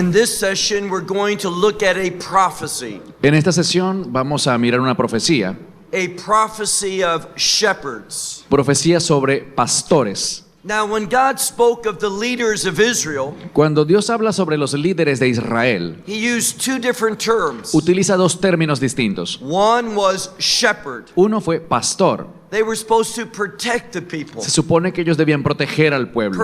In this session, we're going to look at a prophecy. En esta sesión vamos a mirar una profecía Of shepherds. Profecía sobre pastores. Now, when God spoke of the leaders of Israel, Cuando Dios habla sobre los líderes de Israel, He used two different terms. utiliza dos términos distintos. One was shepherd. Uno fue pastor. They were supposed to protect the people, Se supone que ellos debían proteger al pueblo,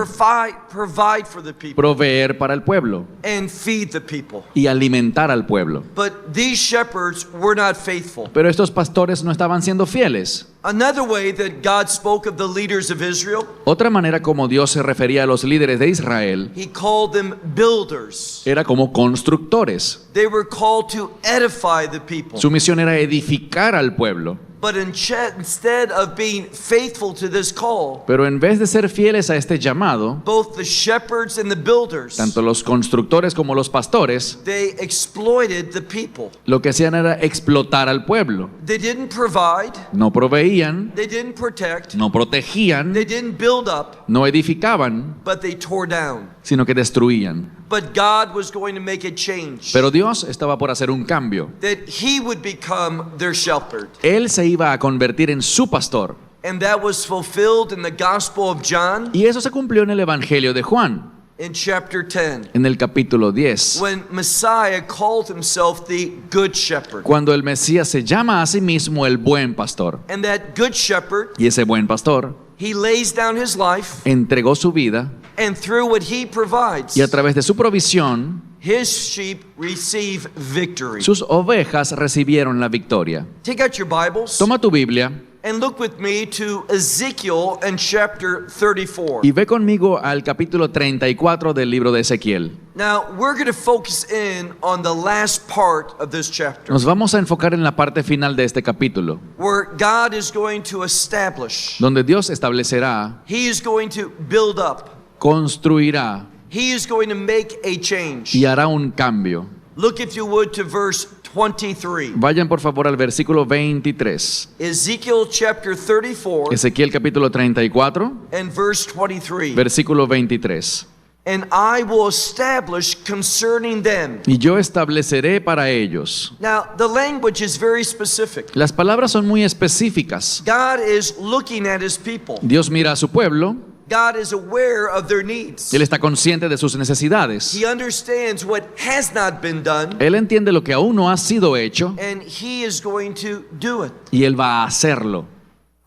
provide for the people, proveer para el pueblo and feed the people. y alimentar al pueblo. But these shepherds were not faithful. Pero estos pastores no estaban siendo fieles. Another way that God spoke of the leaders of Israel, Otra manera como Dios se refería a los líderes de Israel He called them builders. era como constructores. They were called to edify the people. Su misión era edificar al pueblo. But instead of being faithful to this call, Pero en vez de ser fieles a este llamado, both the shepherds and the builders, tanto los constructores como los pastores, they exploited the people. lo que hacían era explotar al pueblo. They didn't provide, No proveían, they didn't protect, no protegían, they didn't build up, no edificaban, but they tore down. sino que destruían. But God was going to make a change, Pero Dios estaba por hacer un cambio. that He would become their shepherd. Él se iba a convertir en su pastor. And that was fulfilled in the Gospel of John Y eso se cumplió en el Evangelio de Juan, in chapter 10, en el capítulo 10, when Messiah called Himself the Good Shepherd. cuando el Mesías se llama a sí mismo el buen pastor. And that Good Shepherd, Y ese buen pastor He lays down His life, entregó su vida and through what He provides, y a través de su provisión, His sheep receive victory. sus ovejas recibieron la victoria. Take out your Bibles Toma tu Biblia and look with me to Ezekiel and chapter 34. y ve conmigo al capítulo 34 del libro de Ezequiel. Now, we're going to focus in on the last part of this chapter, Nos vamos a enfocar en la parte final de este capítulo, where God is going to establish, donde Dios establecerá, He is going to build up, construirá He is going to make a change. y hará un cambio. Look, if you would, to verse 23. Vayan por favor al versículo 23. Ezekiel chapter 34 Ezequiel capítulo 34, and verse 23. versículo 23. And I will establish concerning them. Y yo estableceré para ellos. Now, the language is very specific. Las palabras son muy específicas. God is looking at His people. Dios mira a su pueblo, God is aware of their needs. Él está consciente de sus necesidades. He understands what has not been done, Él entiende lo que aún no ha sido hecho and He is going to do it. y Él va a hacerlo.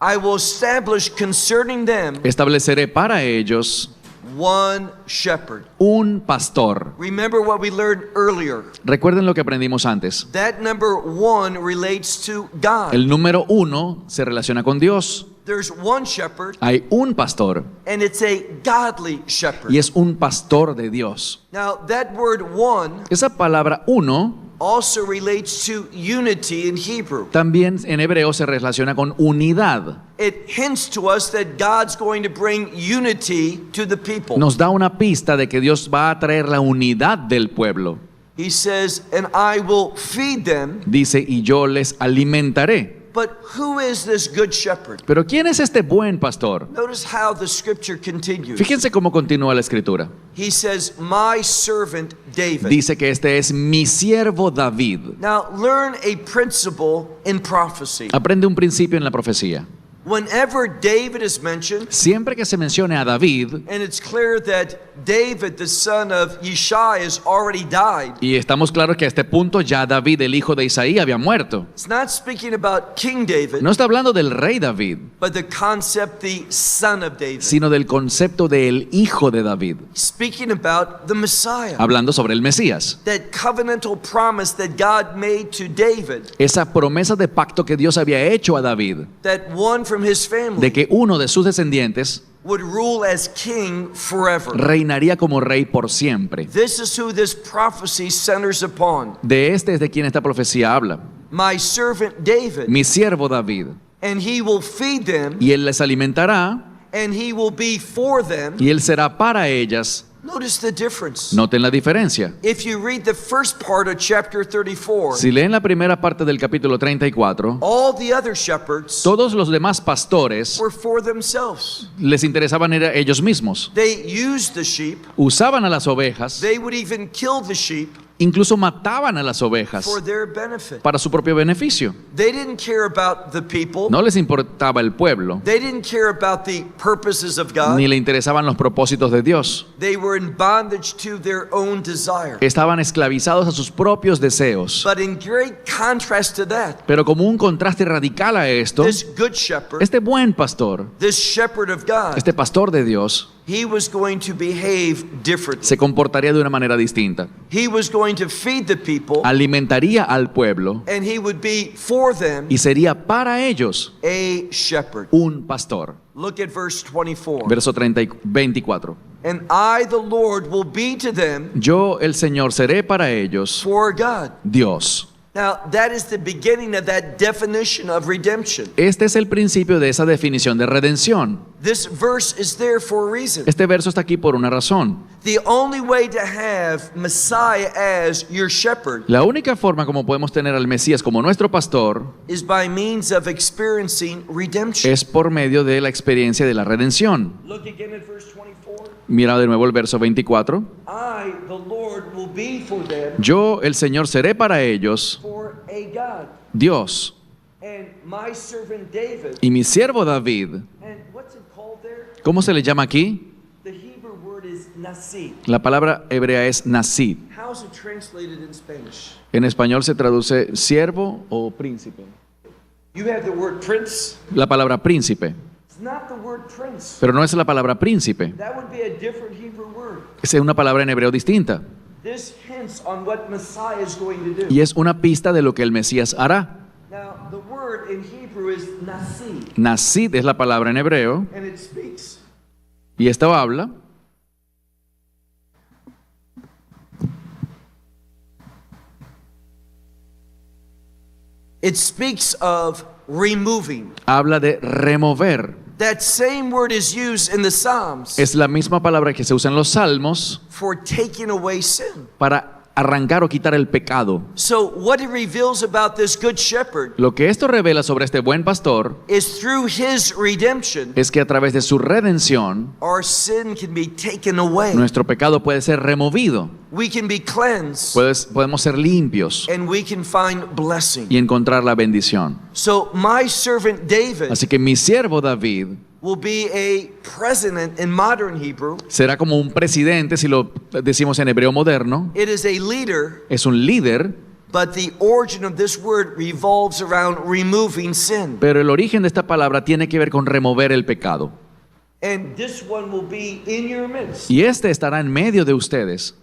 I will establish concerning them Estableceré para ellos one shepherd. un pastor. Remember what we learned earlier. Recuerden lo que aprendimos antes. That number one relates to God. El número 1 se relaciona con Dios. There's one shepherd, Hay un pastor and it's a godly shepherd. y es un pastor de Dios. Now, that word one Esa palabra uno also relates to unity in Hebrew. también en hebreo se relaciona con unidad. It hints to us that God's going to bring unity to the people. Nos da una pista de que Dios va a traer la unidad del pueblo. He says, and I will feed them. Dice, y yo les alimentaré. But who is this good shepherd? Pero ¿quién es este buen pastor? Notice how the scripture continues. Fíjense cómo continúa la escritura. He says, my servant David. Dice que este es mi siervo David. Now, learn a principle in prophecy. Aprende un principio en la profecía. Whenever David is mentioned, Siempre que se mencione a David, and it's clear that David, the son of Yishai, has already died, y estamos claros que a este punto ya David, el hijo de Isaí, había muerto. it's not speaking about King David, No está hablando del rey David, but the concept, the son of David. sino del concepto del hijo de David, Speaking about the Messiah. hablando sobre el Mesías. That covenantal promise that God made to David, Esa promesa de pacto que Dios había hecho a David, that one from his family de que uno de sus descendientes would rule as king forever. reinaría como rey por siempre. This is who this prophecy centers upon. De este es de quien esta profecía habla. My servant David, Mi siervo David. and he will feed them, Y él les alimentará, and he will be for them y él será para ellas Notice the difference. Noten la diferencia. If you read the first part of chapter 34, Si leen la primera parte del capítulo 34, all the other shepherds todos los demás pastores were for themselves. les interesaban era ellos mismos. They used the sheep. Usaban a las ovejas, They would even kill the sheep incluso mataban a las ovejas for their benefit. para su propio beneficio. They didn't care about the people. No les importaba el pueblo, They didn't care about the purposes of God. ni le interesaban los propósitos de Dios. They were in bondage to their own desire. Estaban esclavizados a sus propios deseos. But in great contrast to that, Pero como un contraste radical a esto, this good shepherd, este buen pastor, this shepherd of God, este pastor de Dios, he was going to behave differently. se comportaría de una manera distinta. He was going to feed the people, Alimentaría al pueblo and he would be for them y sería para ellos a shepherd. un pastor. Look at verse 24. Verso 24. And I, the Lord, will be to them Yo, el Señor, seré para ellos for God. Dios. Now, that is the beginning of that definition of redemption. Este es el principio de esa definición de redención. This verse is there for a reason. Este verso está aquí por una razón. The only way to have Messiah as your shepherd La única forma como podemos tener al Mesías como nuestro pastor is by means of experiencing redemption. es por medio de la experiencia de la redención. Look again at verse 24. Mira de nuevo el verso 24. I, the Lord, will be for them Yo, el Señor, seré para ellos for a God. Dios. And my servant David, Y mi siervo David, and what's it called there? ¿cómo se le llama aquí? The Hebrew word is nasi. La palabra hebrea es nasid. How's it translated in Spanish? En español se traduce siervo o príncipe. You have the word prince. La palabra príncipe, It's not the word prince. pero no es la palabra príncipe. That would be a different Hebrew word. Es una palabra en hebreo distinta. This hints on what Messiah is going to do. Y es una pista de lo que el Mesías hará. Now, the word in Hebrew is nasi, Nasid es la palabra en hebreo and it speaks. y esto habla It speaks of removing. de remover. That same word is used in the Psalms Es la misma palabra que se usa en los salmos for taking away sin. para arrancar o quitar el pecado. So, what it reveals about this good shepherd Lo que esto revela sobre este buen pastor is through his redemption, es que a través de su redención, our sin can be taken away. nuestro pecado puede ser removido, We can be cleansed, podemos ser limpios and we can find blessing. y encontrar la bendición. So, my servant David Así que mi siervo David will be a president in modern Hebrew. será como un presidente, si lo decimos en hebreo moderno. It is a leader, Es un líder, but the origin of this word revolves around removing sin. pero el origen de esta palabra tiene que ver con remover el pecado. And this one will be in your midst. Y este estará en medio de ustedes.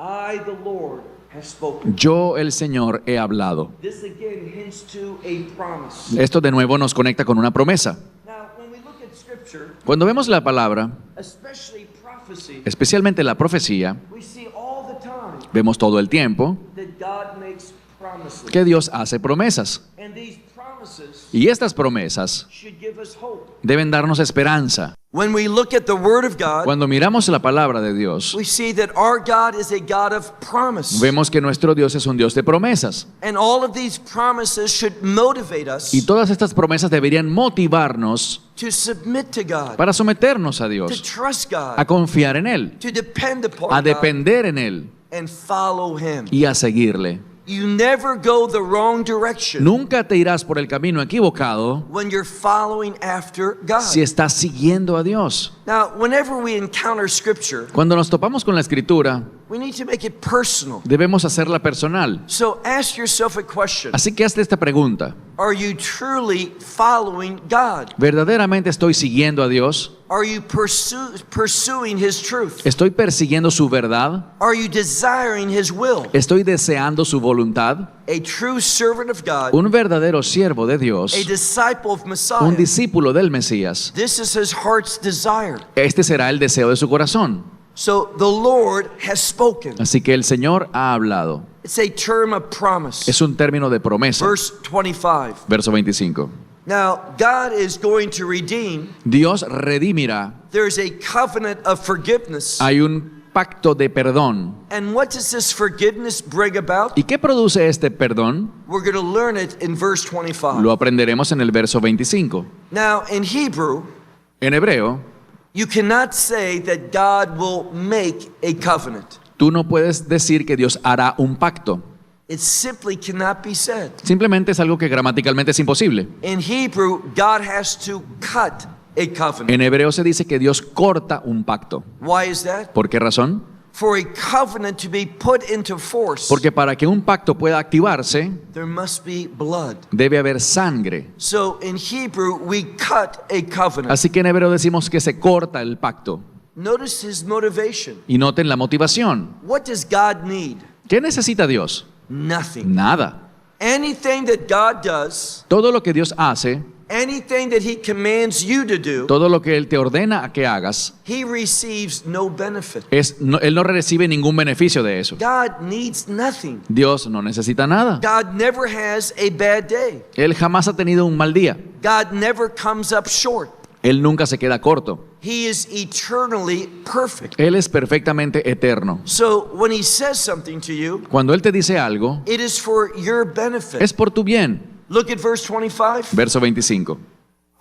I, the Lord, have spoken. Yo, el Señor, he hablado. This again hints to a promise. Esto de nuevo nos conecta con una promesa. Now, when we look at Scripture, Cuando vemos la palabra, especially prophecy, especialmente la profecía, we see all the time vemos todo el tiempo that God makes promises. que Dios hace promesas. And these promises Y estas promesas should give us hope. deben darnos esperanza. When we look at the Word of God, Cuando miramos la palabra de Dios, we see that our God is a God of promise. vemos que nuestro Dios es un Dios de promesas. And all of these promises should motivate us Y todas estas promesas deberían motivarnos to submit to God, para someternos a to Dios, trust a God, confiar en Él, to depend upon a God, depender en Él and follow Him. y a seguirle. You never go the wrong direction Nunca te irás por el camino equivocado when you're following after God. si estás siguiendo a Dios. Now, whenever we encounter Scripture, Cuando nos topamos con la Escritura, we need to make it personal. debemos hacerla personal. So ask yourself a question. Así que hazte esta pregunta. Are you truly following God? ¿Verdaderamente estoy siguiendo a Dios? Are you pursuing His truth? ¿Estoy persiguiendo su verdad? Are you desiring His will? ¿Estoy deseando su voluntad? A true servant of God, Un verdadero siervo de Dios, a disciple of un Messiah. discípulo del Mesías. This is his heart's desire. Este será el deseo de su corazón. So the Lord has spoken. Así que el Señor ha hablado. It's a term of promise. Es un término de promesa. Verse 25. Verso 25. Now, God is going to redeem. Dios redimirá. There's a covenant of forgiveness Hay un pacto de perdón. And what does this forgiveness bring about? ¿Y qué produce este perdón? We're going to learn it in verse 25. Lo aprenderemos en el verso 25. Now, in Hebrew, En hebreo, you cannot say that God will make a covenant. tú no puedes decir que Dios hará un pacto. It simply cannot be said. Simplemente es algo que gramaticalmente es imposible. In Hebrew, God has to cut a covenant. En hebreo se dice que Dios corta un pacto. Why is that? ¿Por qué razón? For a covenant to be put into force, Porque para que un pacto pueda activarse, there must be blood. debe haber sangre. So in Hebrew, we cut a covenant. Así que en hebreo decimos que se corta el pacto. Notice his motivation. Y noten la motivación. What does God need? ¿Qué necesita Dios? Nothing. Nada. Anything that God does, Todo lo que Dios hace, anything that he commands you to do, todo lo que Él te ordena a que hagas, he receives no benefit. Él no recibe ningún beneficio de eso. God needs nothing. Dios no necesita nada. God never has a bad day. Él jamás ha tenido un mal día. God never comes up short. Él nunca se queda corto. He is eternally perfect. Él es perfectamente eterno. So when he says something to you, Cuando Él te dice algo, it is for your benefit. es por tu bien. Look at verse 25. Verso 25.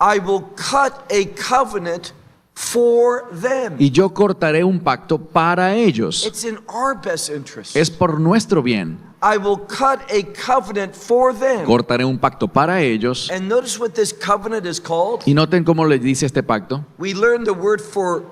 I will cut a covenant for them. Y yo cortaré un pacto para ellos. It's in our best interest. Es por nuestro bien. I will cut a covenant for them. Cortaré un pacto para ellos. And notice what this covenant is called. Y noten cómo le dice este pacto. We learned the word for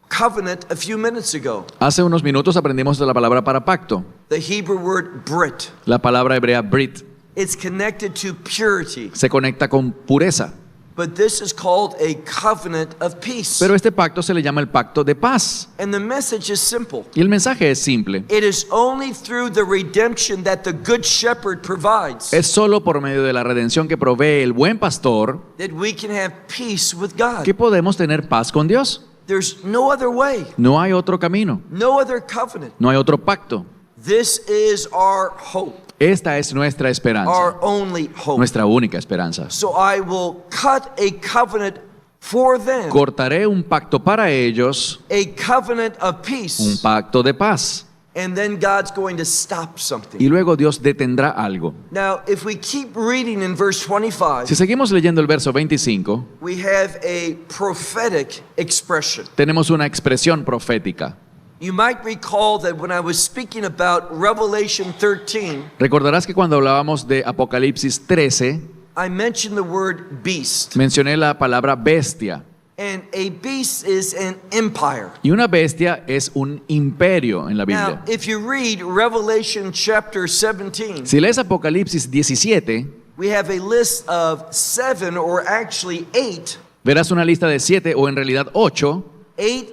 covenant a few minutes ago. Hace unos minutos aprendimos de la palabra para pacto. The Hebrew word brit. La palabra hebrea brit It's connected to purity. se conecta con pureza. But this is called a covenant of peace. Pero este pacto se le llama el pacto de paz. And the message is simple. Y el mensaje es simple. It is only through the redemption that the good shepherd provides Es solo por medio de la redención que provee el buen pastor that we can have peace with God. que podemos tener paz con Dios. There's no other way, No hay otro camino. no other covenant. No hay otro pacto. This is our hope, Esta es nuestra esperanza. our only hope. Nuestra única esperanza. So I will cut a covenant for them, Cortaré un pacto para ellos, a covenant of un peace, pacto de paz. and then God's going to stop something. Y luego Dios detendrá algo. Now, if we keep reading in verse 25, Si seguimos leyendo el verso 25, we have a prophetic expression. tenemos una expresión profética. You might recall that when I was speaking about Revelation 13, Recordarás que cuando hablábamos de Apocalipsis 13, I mentioned the word beast. mencioné la palabra bestia. And a beast is an empire. Y una bestia es un imperio en la Biblia. Now, if you read Revelation chapter 17, Si lees Apocalipsis 17, we have a list of 7 or actually 8 verás una lista de 7 o en realidad 8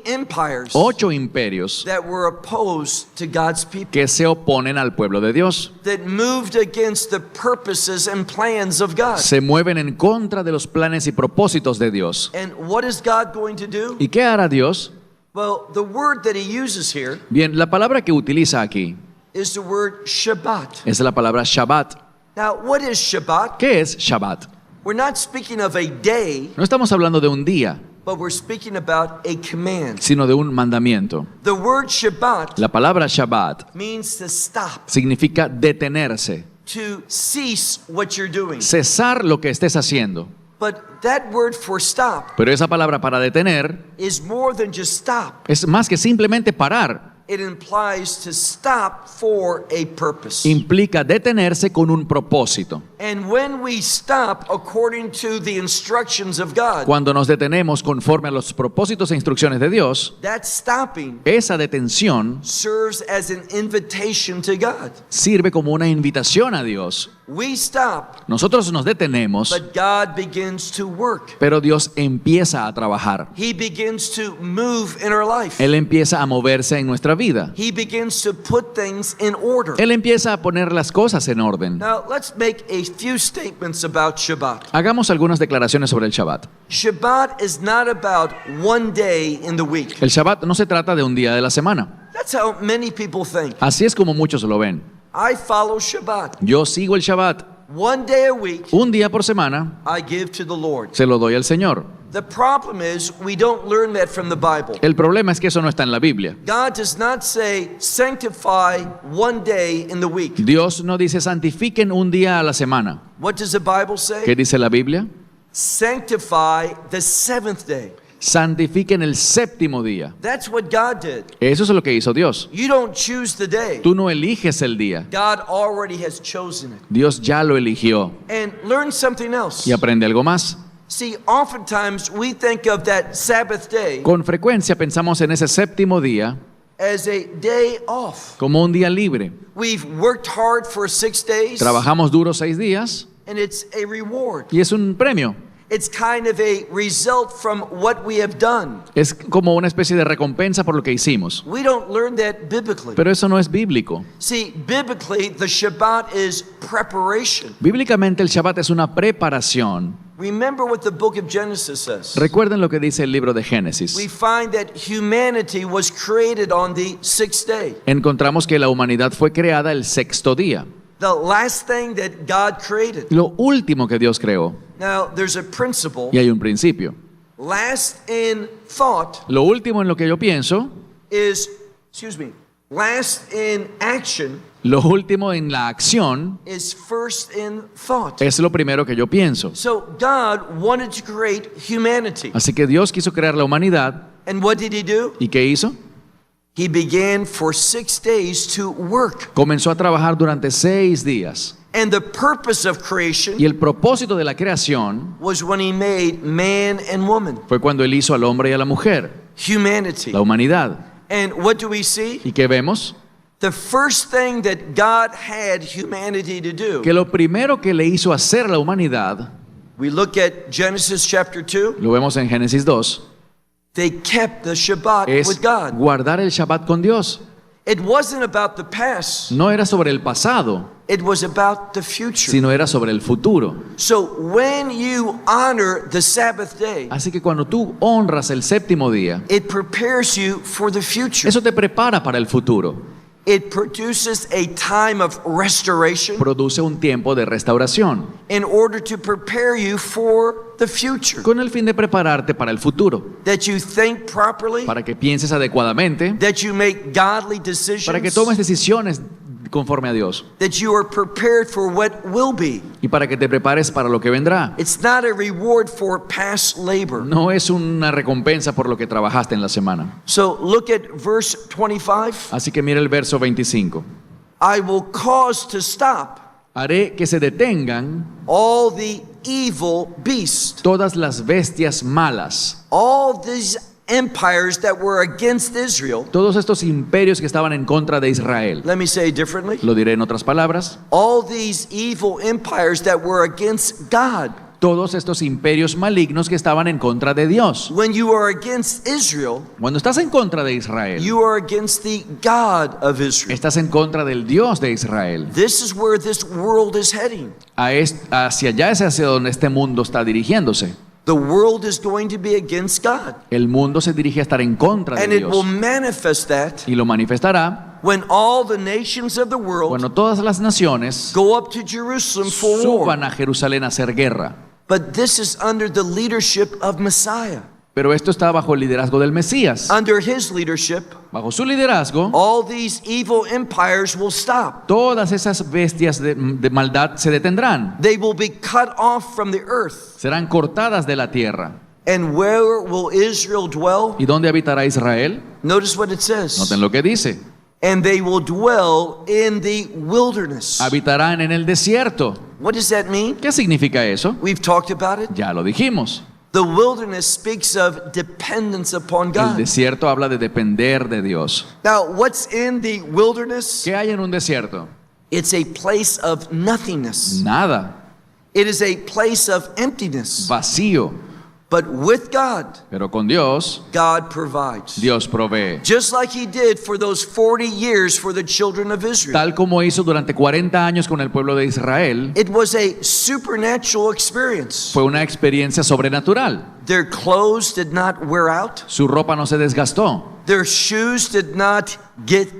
empires imperios that were opposed to God's people, que se oponen al pueblo de Dios. that moved against the purposes and plans of God. Se mueven en contra de los planes y propósitos de Dios. And what is God going to do? ¿Y qué hará Dios? Well, the word that he uses here Bien, la palabra que utiliza aquí is the word Shabbat. es la palabra Shabbat. Now, what is Shabbat? ¿Qué es Shabbat? We're not speaking of a day, No estamos hablando de un día, but we're speaking about a command. sino de un mandamiento. The word Shabbat La palabra Shabbat means to stop, significa detenerse, to cease what you're doing. cesar lo que estés haciendo. But that word for stop Pero esa palabra para detener is more than just stop. es más que simplemente parar. It implies to stop for a purpose. Implica detenerse con un propósito. And when we stop according to the instructions of God, Cuando nos detenemos conforme a los propósitos e instrucciones de Dios, that stopping esa detención serves as an invitation to God. sirve como una invitación a Dios. We stop, Nosotros nos detenemos, but God begins to work. pero Dios empieza a trabajar. He begins to move in our life. Él empieza a moverse en nuestra vida. He begins to put things in order. Él empieza a poner las cosas en orden. Now, let's make a few statements about Shabbat. Hagamos algunas declaraciones sobre el Shabbat. Shabbat is not about one day in the week. El Shabbat no se trata de un día de la semana. That's how many people think. Así es como muchos lo ven. I follow Shabbat. Yo sigo el Shabbat. One day a week, Un día por semana I give to the Lord. se lo doy al Señor. The problem is we don't learn that from the Bible. El problema es que eso no está en la Biblia. God does not say sanctify one day in the week. Dios no dice santifiquen un día a la semana. What does the Bible ¿Qué say? dice la Biblia? Sanctify the seventh day. Santifiquen el séptimo día. That's what God did. Eso es lo que hizo Dios. You don't choose the day. Tú no eliges el día. God already has chosen it. Dios ya lo eligió. And learn something else. Y aprende algo más. See, oftentimes we think of that Sabbath day Con frecuencia pensamos en ese séptimo día as a day off. como un día libre. We've worked hard for 6 days, Trabajamos duro 6 días and it's a reward. y es un premio. It's kind of a result from what we have done. Es como una especie de recompensa por lo que hicimos. We don't learn that biblically. Pero eso no es bíblico. See, biblically, the Shabbat is preparation. Bíblicamente el Shabbat es una preparación. Remember what the book of Genesis says. Recuerden lo que dice el libro de Génesis. We find that humanity was created on the sixth day. Encontramos que la humanidad fue creada el sexto día. The last thing that God created. Lo último que Dios creó. Now, there's a principle. Y hay un principio. Last in thought Lo último en lo que yo pienso, last in action lo último en la acción, is first in thought. es lo primero que yo pienso. So God wanted to create humanity. Así que Dios quiso crear la humanidad. And what did he do? ¿Y qué hizo? He began for 6 days to work. Comenzó a trabajar durante 6 días. And the purpose of creation Y el propósito de la creación was when he made man and woman, fue cuando Él hizo al hombre y a la mujer, humanity. la humanidad. And what do we see? ¿Y qué vemos? The first thing that God had humanity to do. Que lo primero que le hizo hacer a la humanidad, We look at Genesis chapter 2. lo vemos en Génesis 2, They kept the Shabbat es with God. guardar el Shabbat con Dios. It wasn't about the past. No era sobre el pasado, It was about the future. sino era sobre el futuro. So when you honor the Sabbath day, Así que cuando tú honras el séptimo día, it prepares you for the future. eso te prepara para el futuro. It produces a time of restoration Produce un tiempo de restauración in order to prepare you for the future. con el fin de prepararte para el futuro, That you think properly, para que pienses adecuadamente, that you make godly para que decisions, tomes decisiones conforme a Dios that you are prepared for what will be. y para que te prepares para lo que vendrá. It's not a reward for past labor. No es una recompensa por lo que trabajaste en la semana. So look at verse 25. Así que mira el verso 25. I will cause to stop Haré que se detengan all the evil beasts, todas las bestias malas, all these empires that were against Israel. todos estos imperios que estaban en contra de Israel. Let me say it differently. Lo diré en otras palabras. All these evil empires that were against God. Todos estos imperios malignos que estaban en contra de Dios. When you are against Israel, Cuando estás en contra de Israel, you are against the God of Israel. estás en contra del Dios de Israel. This is where this world is heading. Hacia allá es hacia donde este mundo está dirigiéndose. The world is going to be against God. El mundo se dirige a estar en contra de And it will Dios. manifest that Y lo manifestará when all the nations of the world cuando todas las naciones go up to Jerusalem for war. suban a Jerusalén a hacer guerra. But this is under the leadership of Messiah. Pero esto está bajo el liderazgo del Mesías. Under his leadership, Bajo su liderazgo, all these evil empires will stop. todas esas bestias de maldad se detendrán. They will be cut off from the earth. Serán cortadas de la tierra. And where will Israel dwell? ¿Y dónde habitará Israel? Notice what it says. Noten lo que dice. And they will dwell in the wilderness. Habitarán en el desierto. What does that mean? ¿Qué significa eso? We've talked about it. Ya lo dijimos. The wilderness speaks of dependence upon El God. desierto habla de depender de Dios. Now, what's in the wilderness? ¿Qué hay en un desierto? It's a place of nothingness. Nada. It is a place of emptiness. Vacío. But with God, Pero con Dios, God provides. Dios provee. Just like he did for those 40 years for the children of Israel. Tal como hizo durante 40 años con el pueblo de Israel, It was a supernatural experience. fue una experiencia sobrenatural. Their clothes did not wear out. Su ropa no se desgastó. Their shoes did not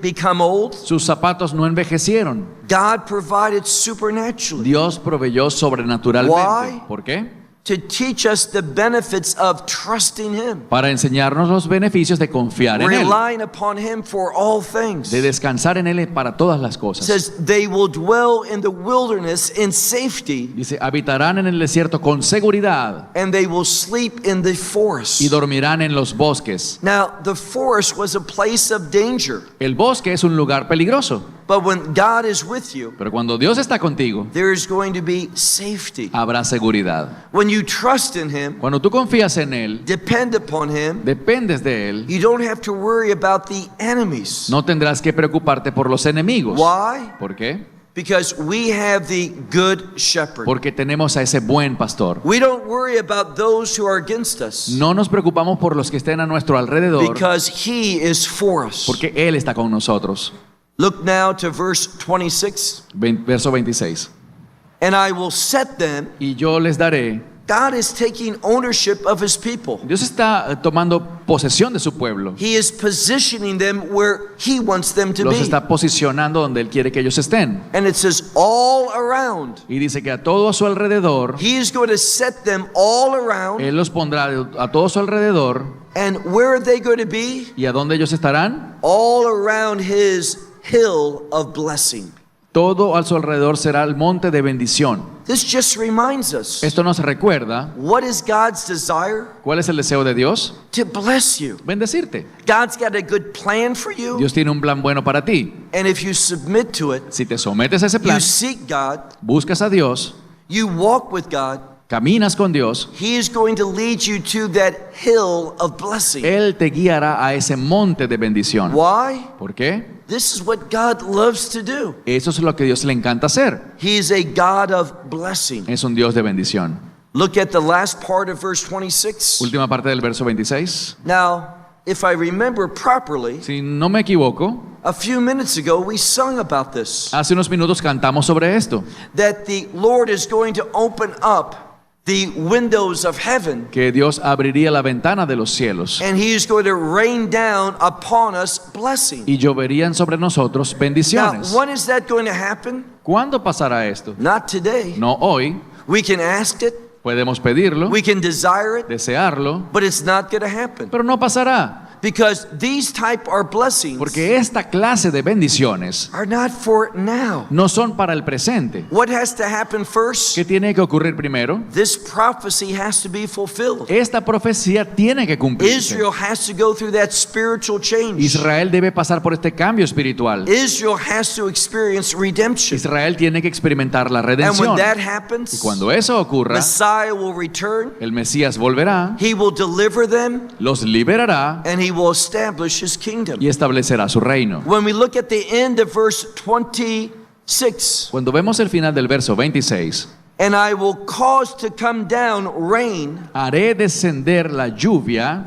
become old. Sus zapatos no envejecieron. God provided supernaturally. Dios proveyó sobrenaturalmente. Why? ¿Por qué? to teach us the benefits of trusting Him, para enseñarnos los beneficios de confiar en Él, relying upon Him for all things. de descansar en Él para todas las It cosas. says they will dwell in the wilderness in safety, Dice, habitarán en el desierto con seguridad and they will sleep in the forest. y dormirán en los bosques. Now, the forest was a place of danger, El bosque es un lugar peligroso, but when God is with you, pero cuando Dios está contigo, there is going to be safety. habrá seguridad. When you trust in Him, Cuando tú confías en Él, depend upon Him, dependes de Él, you don't have to worry about the enemies. no tendrás que preocuparte por los enemigos. Why? ¿Por qué? Because we have the good shepherd. Porque tenemos a ese buen pastor. We don't worry about those who are against us, No nos preocupamos por los que estén a nuestro alrededor, because He is for us. porque Él está con nosotros. Look now to verse 26. Verso 26. And I will set them. Y yo les daré. God is taking ownership of His people. Dios está tomando posesión de su pueblo. He is positioning them where He wants them to Los be. está posicionando donde Él quiere que ellos estén. And it says all around. Y dice que a todo a su alrededor, He is going to set them all around. Él los pondrá a todo a su alrededor. And where are they going to be? ¿Y a dónde ellos estarán? All around His hill of blessing. Todo a su alrededor será el monte de bendición. This just reminds us, Esto nos recuerda what is God's desire? cuál es el deseo de Dios. To bless you. Bendecirte. God's got a good plan for you. Dios tiene un plan bueno para ti. And if you submit to it, Si te sometes a ese plan, you seek God, buscas a Dios, you walk with God, caminas con Dios, He is going to lead you to that hill of blessing. Él te guiará a ese monte de bendición. Why? ¿Por qué? This is what God loves to do. Eso es lo que Dios le encanta hacer. He is a God of blessing. Es un Dios de bendición. Look at the last part of verse 26. Última parte del verso 26. Now, if I remember properly, Si no me equivoco, a few minutes ago we sung about this, hace unos minutos cantamos sobre esto, that the Lord is going to open up the windows of heaven, que Dios abriría la ventana de los cielos and He is going to rain down upon us blessing. y lloverían sobre nosotros Now, bendiciones. when is that going to happen? ¿Cuándo pasará esto? Not today. No hoy. We can ask it, Podemos pedirlo, we can desire it, desearlo, but it's not going to happen. pero no pasará. Because these type are blessings Porque esta clase de bendiciones are not for now. no son para el presente. What has to happen first? ¿Qué tiene que ocurrir primero? This prophecy has to be fulfilled. Esta profecía tiene que cumplirse. Israel has to go through that spiritual change. Israel debe pasar por este cambio espiritual. Israel has to experience redemption. Israel tiene que experimentar la And when redención. that Y happens, cuando eso ocurra, Messiah will return, el Mesías volverá, He will deliver them, los liberará and He will establish His kingdom. y establecerá su reino. When we look at the end of verse 26, Cuando vemos el final del verso 26, and I will cause to come down rain, haré descender la lluvia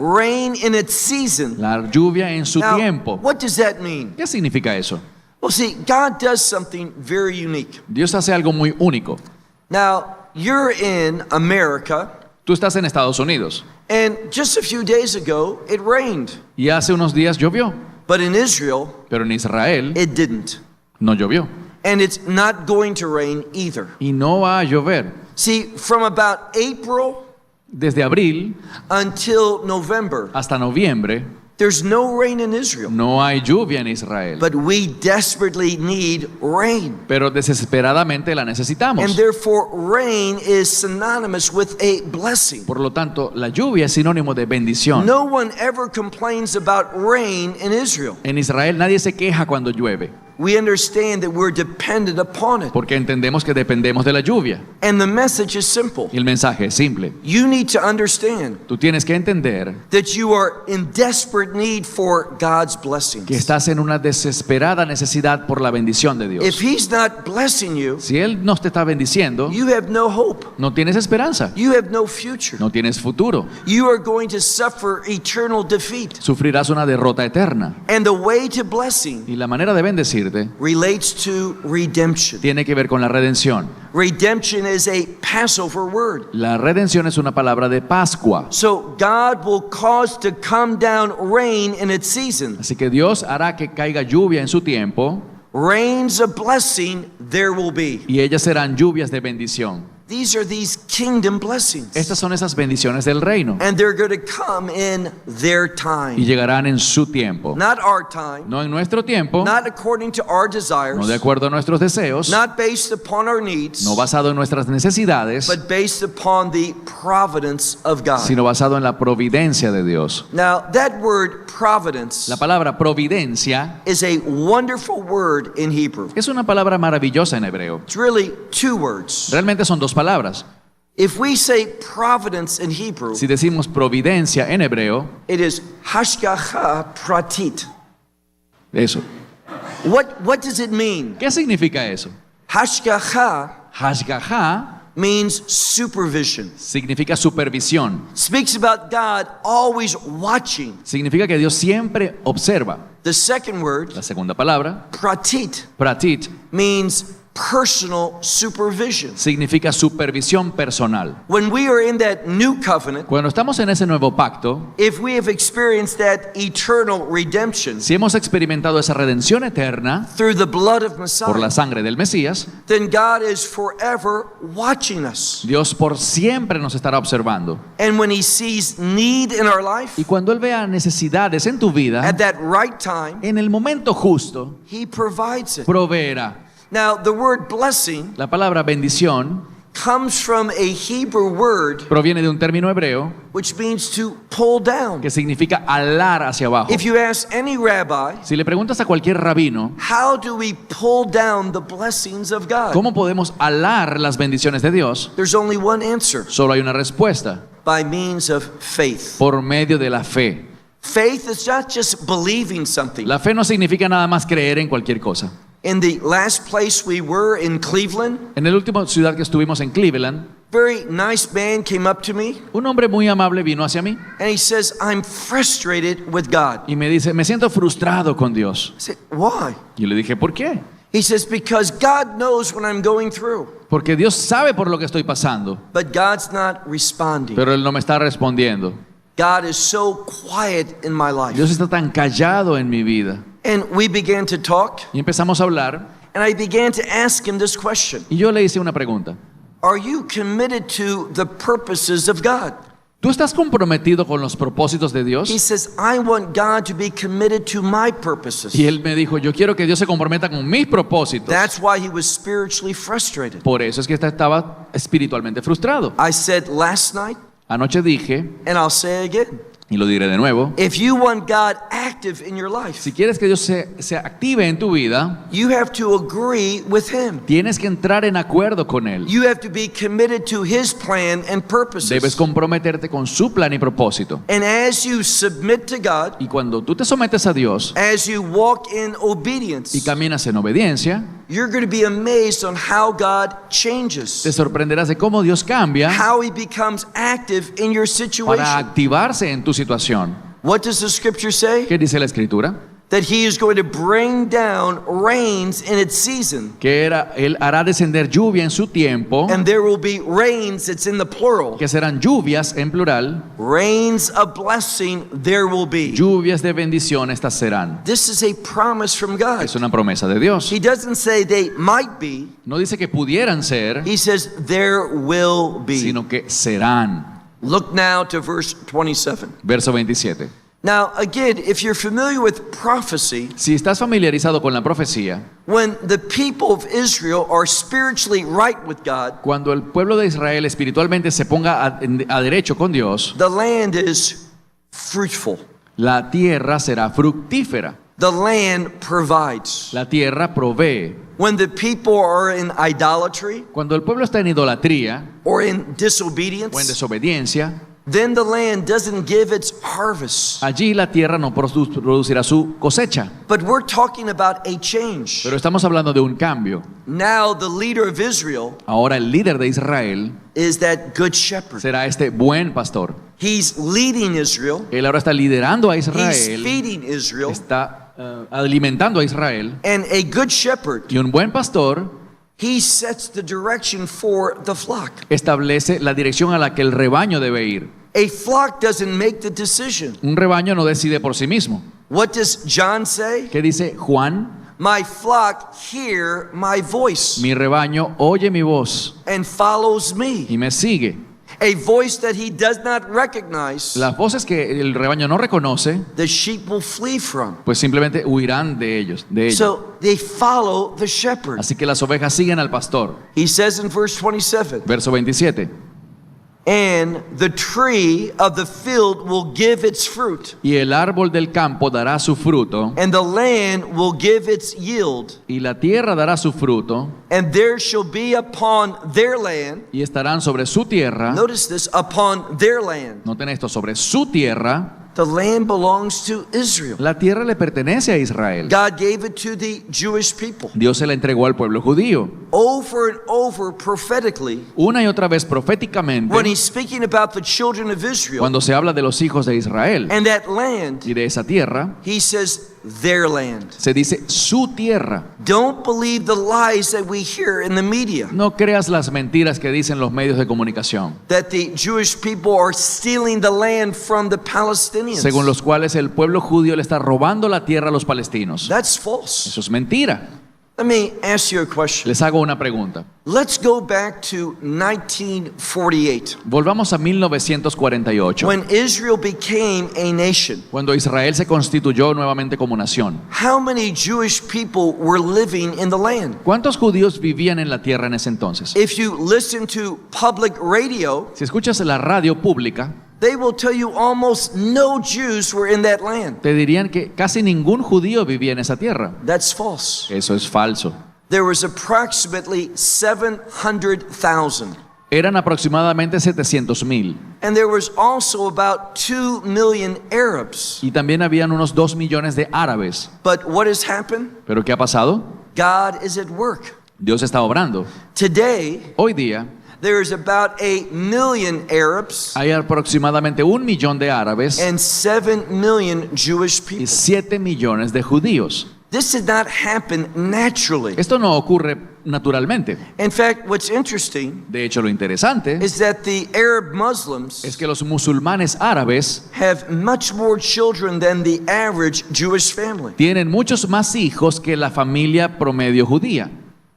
in its season. en su Now, tiempo. what does that mean? ¿Qué significa eso? Well, see, God does something very unique. Dios hace algo muy único. Now, you're in America, Tú estás en Estados Unidos and just a few days ago, it rained. y hace unos días llovió, But in Israel, pero en Israel it didn't. no llovió And it's not going to rain either. y no va a llover. See, from about April Desde abril until November, hasta noviembre there's no rain in Israel. no hay lluvia en Israel, But we desperately need rain. pero desesperadamente la And necesitamos. therefore, rain is synonymous with a blessing. Por lo tanto, la lluvia es sinónimo de bendición. No one ever complains about rain in Israel. En Israel nadie se queja cuando llueve, We understand that we're dependent upon it. porque entendemos que dependemos de la lluvia. And the message is simple. Y el mensaje es simple. You need to understand Tú tienes que entender that you are in desperate need for God's blessings. que estás en una desesperada necesidad por la bendición de If Dios. He's not blessing you, Si Él no te está bendiciendo, you have no hope. no tienes esperanza, You have no future. no tienes futuro. You are going to suffer eternal defeat. Sufrirás una derrota eterna. And the way to blessing Y la manera de bendecirte relates to redemption. tiene que ver con la redención. Redemption is a Passover word. La redención es una palabra de Pascua. So God will cause to come down rain in its season. Así que Dios hará que caiga lluvia en su tiempo Rains of blessing there will be. y ellas serán lluvias de bendición. these are these kingdom blessings. Estas son esas bendiciones del reino And they're going to come in their y time. llegarán en su tiempo. Not our time. No en nuestro tiempo, Not according to our no de desires. acuerdo a nuestros deseos, Not based upon our needs. no basado en nuestras necesidades, But based upon the providence of God. sino basado en la providencia de Dios. Now, that word providence La palabra providencia is a wonderful word in Hebrew. es una palabra maravillosa en hebreo. It's really two words. Realmente son dos palabras. If we say providence in Hebrew, Si decimos providencia en hebreo, it is hashgacha pratit. eso. What does it mean? ¿Qué significa eso? Hashgacha Hashgaha means supervision. significa supervisión. Speaks about God always watching. Significa que Dios siempre observa. The second word, La segunda palabra, pratit, pratit, means personal supervision. significa supervisión personal. When we are in that new covenant, Cuando estamos en ese nuevo pacto, if we have experienced that eternal redemption si hemos experimentado esa redención eterna through the blood of por la Messiah, sangre del Mesías, then God is forever watching us. Dios por siempre nos estará observando. And when He sees need in our life, Y cuando Él vea necesidades en tu vida, at that right time, en el momento justo, He provides it. proveerá. Now, the word blessing La palabra bendición comes from a Hebrew word proviene de un término hebreo which means to pull down. que significa alar hacia abajo. If you ask any rabbi, Si le preguntas a cualquier rabino, how do we pull down the blessings of God? ¿cómo podemos alar las bendiciones de Dios? There's only one answer: Solo hay una respuesta: by means of faith. por medio de la fe. Faith is not just believing something. La fe no significa nada más creer en cualquier cosa. In the last place we were in Cleveland, En la última ciudad que estuvimos en Cleveland, very nice man came up to me un hombre muy amable vino hacia mí and he says, I'm frustrated with God. y me dice, me siento frustrado con Dios. I said, why? Y le dije, ¿por qué? He says, because God knows what I'm going through, Porque Dios sabe por lo que estoy pasando, but God's not responding. pero Él no me está respondiendo. God is so quiet in my life. Dios está tan callado en mi vida. And we began to talk, Y empezamos a hablar and I began to ask him this question: y yo le hice una pregunta. are you committed to the purposes of God? ¿Tú estás comprometido con los propósitos de Dios? He says, I want God to be committed to my purposes. Y él me dijo, yo quiero que Dios se comprometa con mis propósitos. That's why he was spiritually frustrated. Por eso es que estaba espiritualmente frustrado. I said last night, Anoche dije, and I'll say again, y lo diré de nuevo, if you want God active in your life, si quieres que Dios se active en tu vida, you have to agree with him. tienes que entrar en acuerdo con Él. You have to be committed to his plan and Debes purposes. comprometerte con su plan y propósito. And as you submit to God, Y cuando tú te sometes a Dios as you walk in y obedience, caminas en obediencia, you're going to be amazed on how God te changes, sorprenderás de cómo Dios cambia how he becomes active in your para situation. activarse en tu situación. What does the scripture say? ¿Qué dice la Escritura? That he is going to bring down rains in its season. Que Él hará descender lluvia en su tiempo, And there will be rains, it's in the plural. que serán lluvias en plural, Rains of blessing there will be. lluvias de bendición estas serán. This is a promise from God. Es una promesa de Dios. He doesn't say they might be. No dice que pudieran ser, He says there will be. sino que serán. Look now to verse 27. Verso 27. Now, again, if you're familiar with prophecy, Si estás familiarizado con la profecía, when the people of Israel are spiritually right with God, cuando el pueblo de Israel espiritualmente se ponga a derecho con Dios, the land is fruitful. la tierra será fructífera. The land provides. La tierra provee. When the people are in idolatry Cuando el pueblo está en idolatría or in o en disobedience, desobediencia, then the land doesn't give its harvest. allí la tierra no producirá su cosecha. But we're talking about a change. Pero estamos hablando de un cambio. Now the leader of Israel Ahora el líder de Israel is that good shepherd. será este buen pastor. He's leading Israel. Él ahora está liderando a He's Israel, feeding Israel. está alimentando a Israel. And a good shepherd, Y un buen pastor he sets the direction for the flock. establece la dirección a la que el rebaño debe ir. A flock doesn't make the decision. Un rebaño no decide por sí mismo. What does John say? ¿Qué dice Juan? My flock hear my voice Mi rebaño oye mi voz and follows me. y me sigue. A voice that he does not recognize, Las voces que el rebaño no reconoce, the sheep will flee from. pues simplemente huirán de ellos, de ella. So they follow the shepherd. Así que las ovejas siguen al pastor. He says in verse 27, Verso 27. and the tree of the field will give its fruit, Y el árbol del campo dará su fruto, and the land will give its yield, y la tierra dará su fruto, and there shall be upon their land, y estarán sobre su tierra. notice this, upon their land. Noten esto, sobre su tierra. The land belongs to Israel. La tierra le pertenece a Israel. God gave it to the Jewish people. Dios se la entregó al pueblo judío. Over and over prophetically, Una y otra vez proféticamente, when he's speaking about the children of Israel cuando se habla de los hijos de Israel and that land, y de esa tierra, he says their land. se dice su tierra. Don't believe the lies that we hear in the media, No creas las mentiras que dicen los medios de comunicación, that the Jewish people are stealing the land from the Palestinians. según los cuales el pueblo judío le está robando la tierra a los palestinos. That's false. Eso es mentira. Let me ask you a question. Les hago una pregunta. Let's go back to 1948, Volvamos a 1948, when Israel became a nation. cuando Israel se constituyó nuevamente como nación. How many Jewish people were living in the land? ¿Cuántos judíos vivían en la tierra en ese entonces? If you listen to public radio, Si escuchas la radio pública, they will tell you almost no Jews were in that land. te dirían que casi ningún judío vivía en esa tierra. That's false. Eso es falso. There was approximately 700,000. Eran aproximadamente 700,000. And there was also about 2 million Arabs. Y también habían unos 2 millones de árabes. But what has happened? ¿Pero qué ha pasado? God is at work. Dios está obrando. Today, Hoy día there is about 1 million Arabs hay aproximadamente 1 millón de árabes and 7 million Jewish y people. 7 millones de judíos. This did not happen naturally. Esto no ocurre naturalmente. In fact, what's interesting De hecho, lo interesante is that the Arab Muslims es que los musulmanes árabes have much more children than the average Jewish family. tienen muchos más hijos que la familia promedio judía.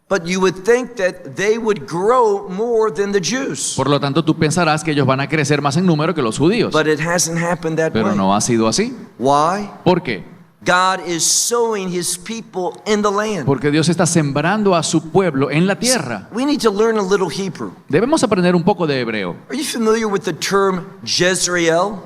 But you would think that they would grow more than the Jews. Por lo tanto, tú pensarás que ellos van a crecer más en número que los judíos. But it hasn't happened that Pero way. no ha sido así. Why? ¿Por qué? God is sowing his people in the land. Porque Dios está sembrando a su pueblo en la tierra. We need to learn a little Hebrew. Debemos aprender un poco de hebreo. Are you familiar with the term Jezreel?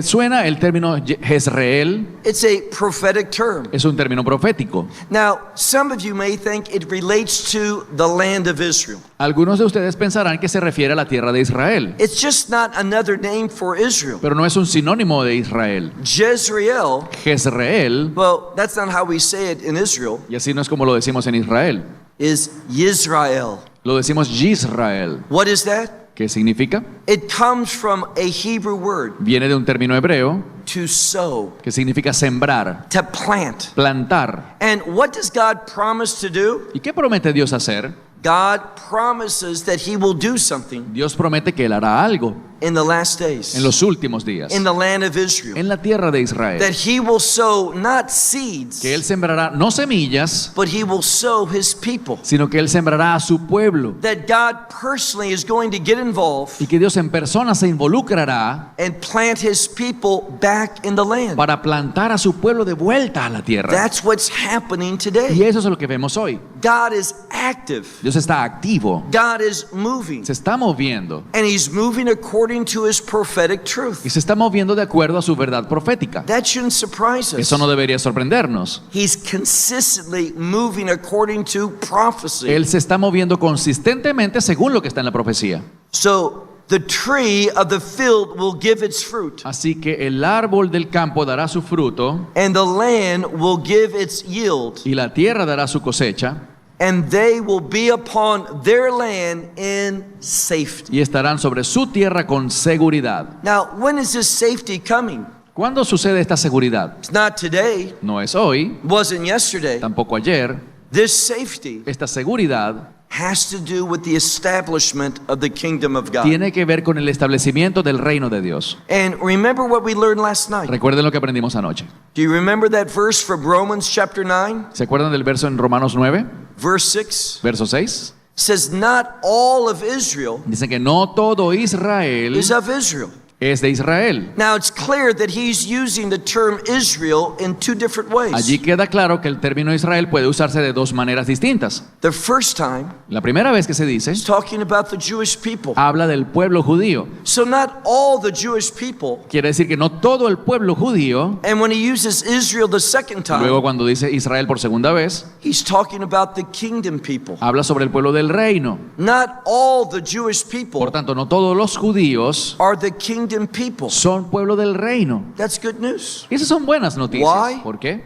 Suena el término Jezreel, It's a prophetic term. es un término profético. Now, some of you may think it relates to the land of Israel. Algunos de ustedes pensarán que se refiere a la tierra de Israel, It's just not another name for Israel. pero no es un sinónimo de Israel. Jezreel, Jezreel, well, that's not how we say it in Israel, y así no es como lo decimos en Israel, is Yisrael. lo decimos Yisrael. What is that? ¿Qué significa? It comes from a Hebrew word, Viene de un término hebreo to sow, que significa sembrar, to plant. plantar. And what does God promise to do? ¿Y qué promete Dios hacer? God promises that he will do something Dios promete que Él hará algo in the last days, en los últimos días, in the land of Israel. en la tierra de Israel. That he will sow not seeds, Que Él sembrará no semillas, but he will sow his people. sino que Él sembrará a su pueblo. That God personally is going to get involved Y que Dios en persona se involucrará and plant his people back in the land. para plantar a su pueblo de vuelta a la tierra. That's what's happening Y today. eso es lo que vemos hoy. God is active. Dios está activo, God is moving. se está moviendo And he's moving according to his prophetic y truth. se está moviendo de acuerdo a su verdad profética. That shouldn't surprise us. Eso no debería sorprendernos. He's consistently moving according to prophecy. Él se está moviendo consistentemente según lo que está en la profecía. So the tree of the field will give its fruit, Así que el árbol del campo dará su fruto and the land will give its yield, y la tierra dará su cosecha and they will be upon their land in safety. y estarán sobre su tierra con seguridad. Now, when is this safety coming? ¿Cuándo sucede esta seguridad? It's not today, No es hoy, wasn't yesterday. tampoco ayer. This safety Esta seguridad has to do with the establishment of the kingdom of God. tiene que ver con el establecimiento del reino de Dios. And remember what we learned last night. Recuerden lo que aprendimos anoche. Do you remember that verse from Romans chapter 9, ¿Se acuerdan del verso en Romanos 9, verse 6? verso 6? It says, not all of Israel Dicen que no todo Israel is of Israel. es de Israel. Now it's clear that he's using the term Israel in two different ways. Allí queda claro que el término Israel puede usarse de dos maneras distintas. The first time, La primera vez que se dice, he's talking about the Jewish people. habla del pueblo judío. So not all the Jewish people. Quiere decir que no todo el pueblo judío. And when he uses Israel the second Luego time, cuando dice Israel por segunda vez, he's talking about the kingdom people. habla sobre el pueblo del reino. Not all the Jewish people Por tanto, no todos los judíos are the kingdom people. son pueblo del reino. That's good news. Y esas son buenas noticias. Why? ¿Por qué?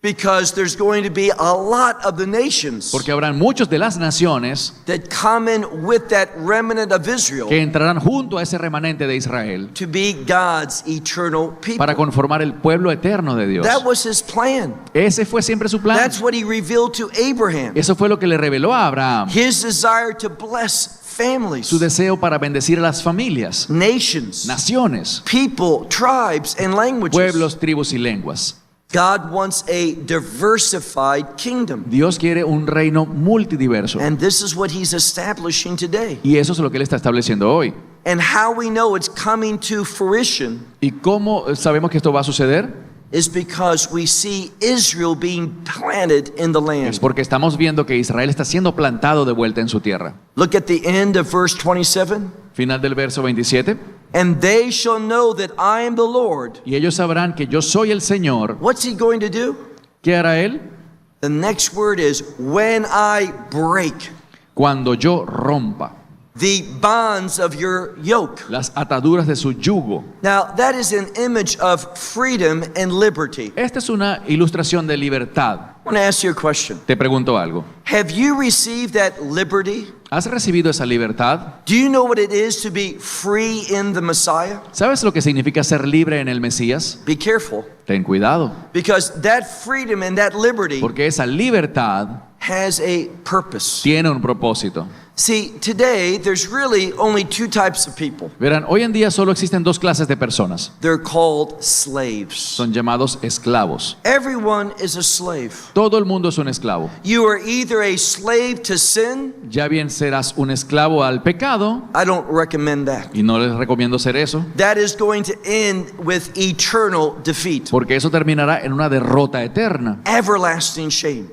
Because there's going to be a lot of the nations Porque habrán muchos de las naciones that come in with that remnant of Israel que entrarán junto a ese remanente de Israel to be God's eternal people. para conformar el pueblo eterno de Dios. That was his plan. Ese fue siempre su plan. That's what he revealed to Abraham. Eso fue lo que le reveló a Abraham. His desire to bless families, Su deseo para bendecir a las familias, nations, naciones, people, tribes, and languages. pueblos, tribus y lenguas. God wants a diversified kingdom. Dios quiere un reino multidiverso. And this is what he's establishing today. Y eso es lo que Él está estableciendo hoy. And how we know it's coming to fruition ¿Y cómo sabemos que esto va a suceder? is because we see Israel being planted in the Es land. porque estamos viendo que Israel está siendo plantado de vuelta en su tierra. Look at the end of verse 27. Final del verso 27. And they shall know that I am the Lord. Y ellos sabrán que yo soy el Señor. What's he going to do? ¿Qué hará Él? The next word is when I break Cuando yo rompa the bonds of your yoke. las ataduras de su yugo. Now, that is an image of freedom and liberty. Esta es una ilustración de libertad. I want to ask you a question. Te pregunto algo. Have you received that liberty? ¿Has recibido esa libertad? Do you know what it is to be free in the Messiah? ¿Sabes lo que significa ser libre en el Mesías? Be careful, Ten cuidado, because that freedom and that liberty porque esa libertad has a purpose. tiene un propósito. See, today there's really only two types of people. Verán, hoy en día solo existen dos clases de personas. They're called slaves. Son llamados esclavos. Everyone is a slave. Todo el mundo es un esclavo. You are either a slave to sin. Ya bien serás un esclavo al pecado, I don't recommend that. y no les recomiendo ser eso, That is going to end with eternal defeat, porque eso terminará en una derrota eterna, everlasting shame.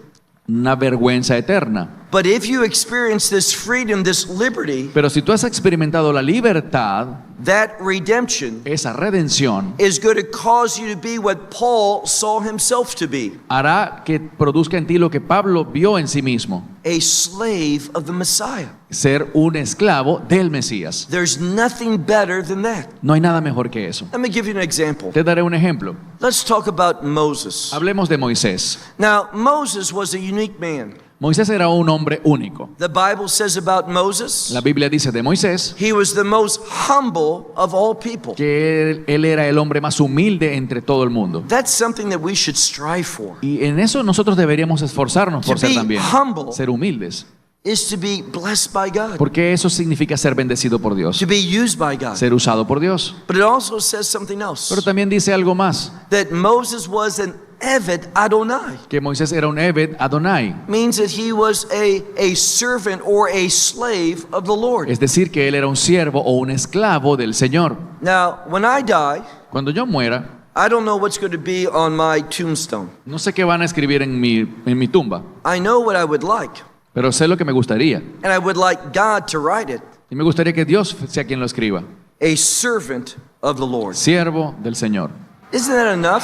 una vergüenza eterna. But if you experience this freedom, this liberty, Pero si tú has experimentado la libertad, that redemption esa redención is going to cause you to be what Paul saw himself to be, hará que produzca en ti lo que Pablo vio en sí mismo, a slave of the Messiah. ser un esclavo del Mesías. There's nothing better than that. No hay nada mejor que eso. Let me give you an example. Te daré un ejemplo. Let's talk about Moses. Hablemos de Moisés. Now, Moses was a unique man. Moisés era un hombre único. The Bible says about Moses, La Biblia dice de Moisés he was the most humble of all people. que él era el hombre más humilde entre todo el mundo. That's something that we should strive for. Y en eso nosotros deberíamos esforzarnos por To ser be también, humble. ser humildes. Is to be blessed by God, Porque eso significa ser bendecido por Dios, to be used by God. ser usado por Dios. But it also says something else, Pero también dice algo más, that Moses was an Eved Adonai. que Moisés era un Eved Adonai. Means that he was a servant or a slave of the Lord. Es decir, que él era un siervo o un esclavo del Señor. Now, when I die, Cuando yo muera, I don't know what's going to be on my tombstone. no sé qué van a escribir en mi tumba, I know what I would like, pero sé lo que me gustaría. and I would like God to write it. Y me gustaría que Dios sea quien lo escriba. A servant of the Lord. Siervo del Señor. Isn't that enough?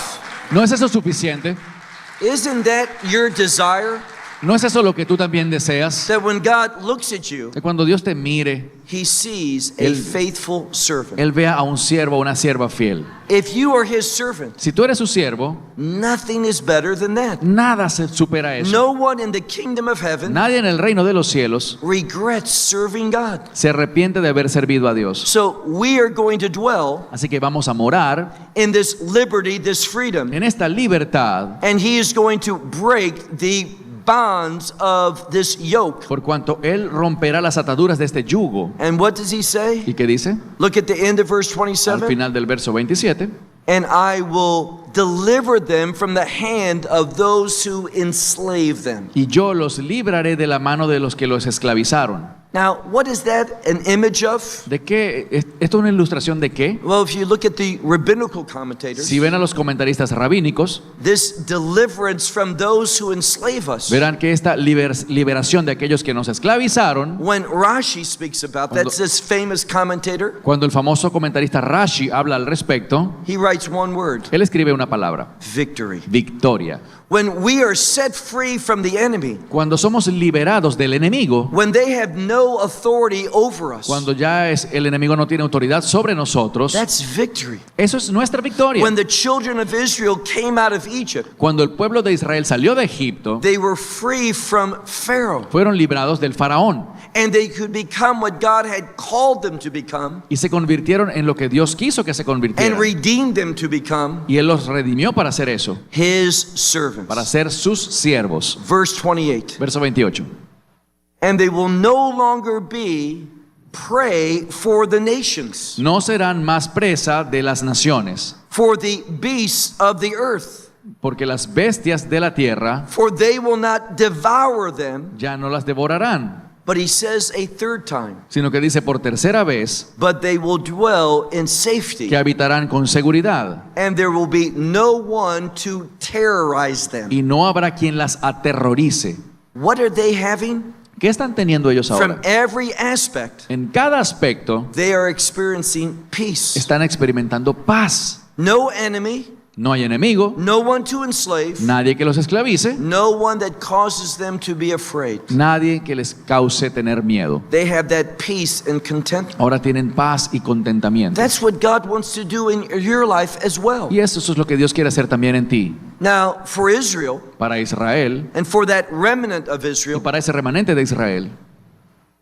¿No es eso suficiente? Isn't that your desire? ¿No es eso lo que tú también deseas? That when God looks at you, Que cuando Dios te mire, he sees a Él- faithful servant. Él vea a un siervo o una sierva fiel. If you are his servant, Si tú eres su siervo, nothing is better than that. nada se supera eso. No one in the kingdom of heaven Nadie en el reino de los cielos regrets serving God. se arrepiente de haber servido a Dios. So we are going to dwell Así que vamos a morar in this liberty, this freedom, en esta libertad and he is going to break the bonds of this yoke. por cuanto él romperá las ataduras de este yugo. And what does he say? ¿Y qué dice? Look at the end of verse Al 27. final del verso 27. And I will deliver them from the hand of those who enslave them. Y yo los libraré de la mano de los que los esclavizaron. Now, what is that an image of? ¿De qué? ¿Esto es una ilustración de qué? Well, if you look at the rabbinical commentators, Si ven a los comentaristas rabínicos, this deliverance from those who enslave us. verán que esta liberación de aquellos que nos esclavizaron, When Rashi speaks about, that's this famous commentator, cuando el famoso comentarista Rashi habla al respecto, he writes one word, él escribe una palabra: victory. victoria. When we are set free from the enemy, Cuando somos liberados del enemigo, when they have no authority over us, cuando ya el enemigo no tiene autoridad sobre nosotros, that's victory. eso es nuestra victoria. When the children of Israel came out of Egypt, Cuando el pueblo de Israel salió de Egipto, they were free from Pharaoh, fueron librados del faraón and they could become what God had called them to become y se convirtieron en lo que Dios quiso que se and convirtieran. redeemed them to become Y él los redimió para hacer eso, his servants. para ser sus siervos. Verse 28. Verso 28. And they will no longer be prey for the nations, No serán más presa de las naciones, for the beasts of the earth, porque las bestias de la tierra for they will not devour them. ya no las devorarán, But he says a third time, sino que dice por tercera vez but they will dwell in safety, que habitarán con seguridad and there will be no one to terrorize them. y no habrá quien las aterrorice. What are they having? ¿Qué están teniendo ellos From ahora? every aspect, En cada aspecto they are experiencing peace. están experimentando paz. No enemy, No hay enemigo, no one to enslave, nadie que los esclavice, no one that causes them to be afraid. nadie que les cause tener miedo. They have that peace and contentment. Ahora tienen paz y contentamiento. That's what God wants to do in your life as well. Y eso es lo que Dios quiere hacer también en ti. Now, for Israel, Para Israel and for that remnant of y Israel, para ese remanente de Israel,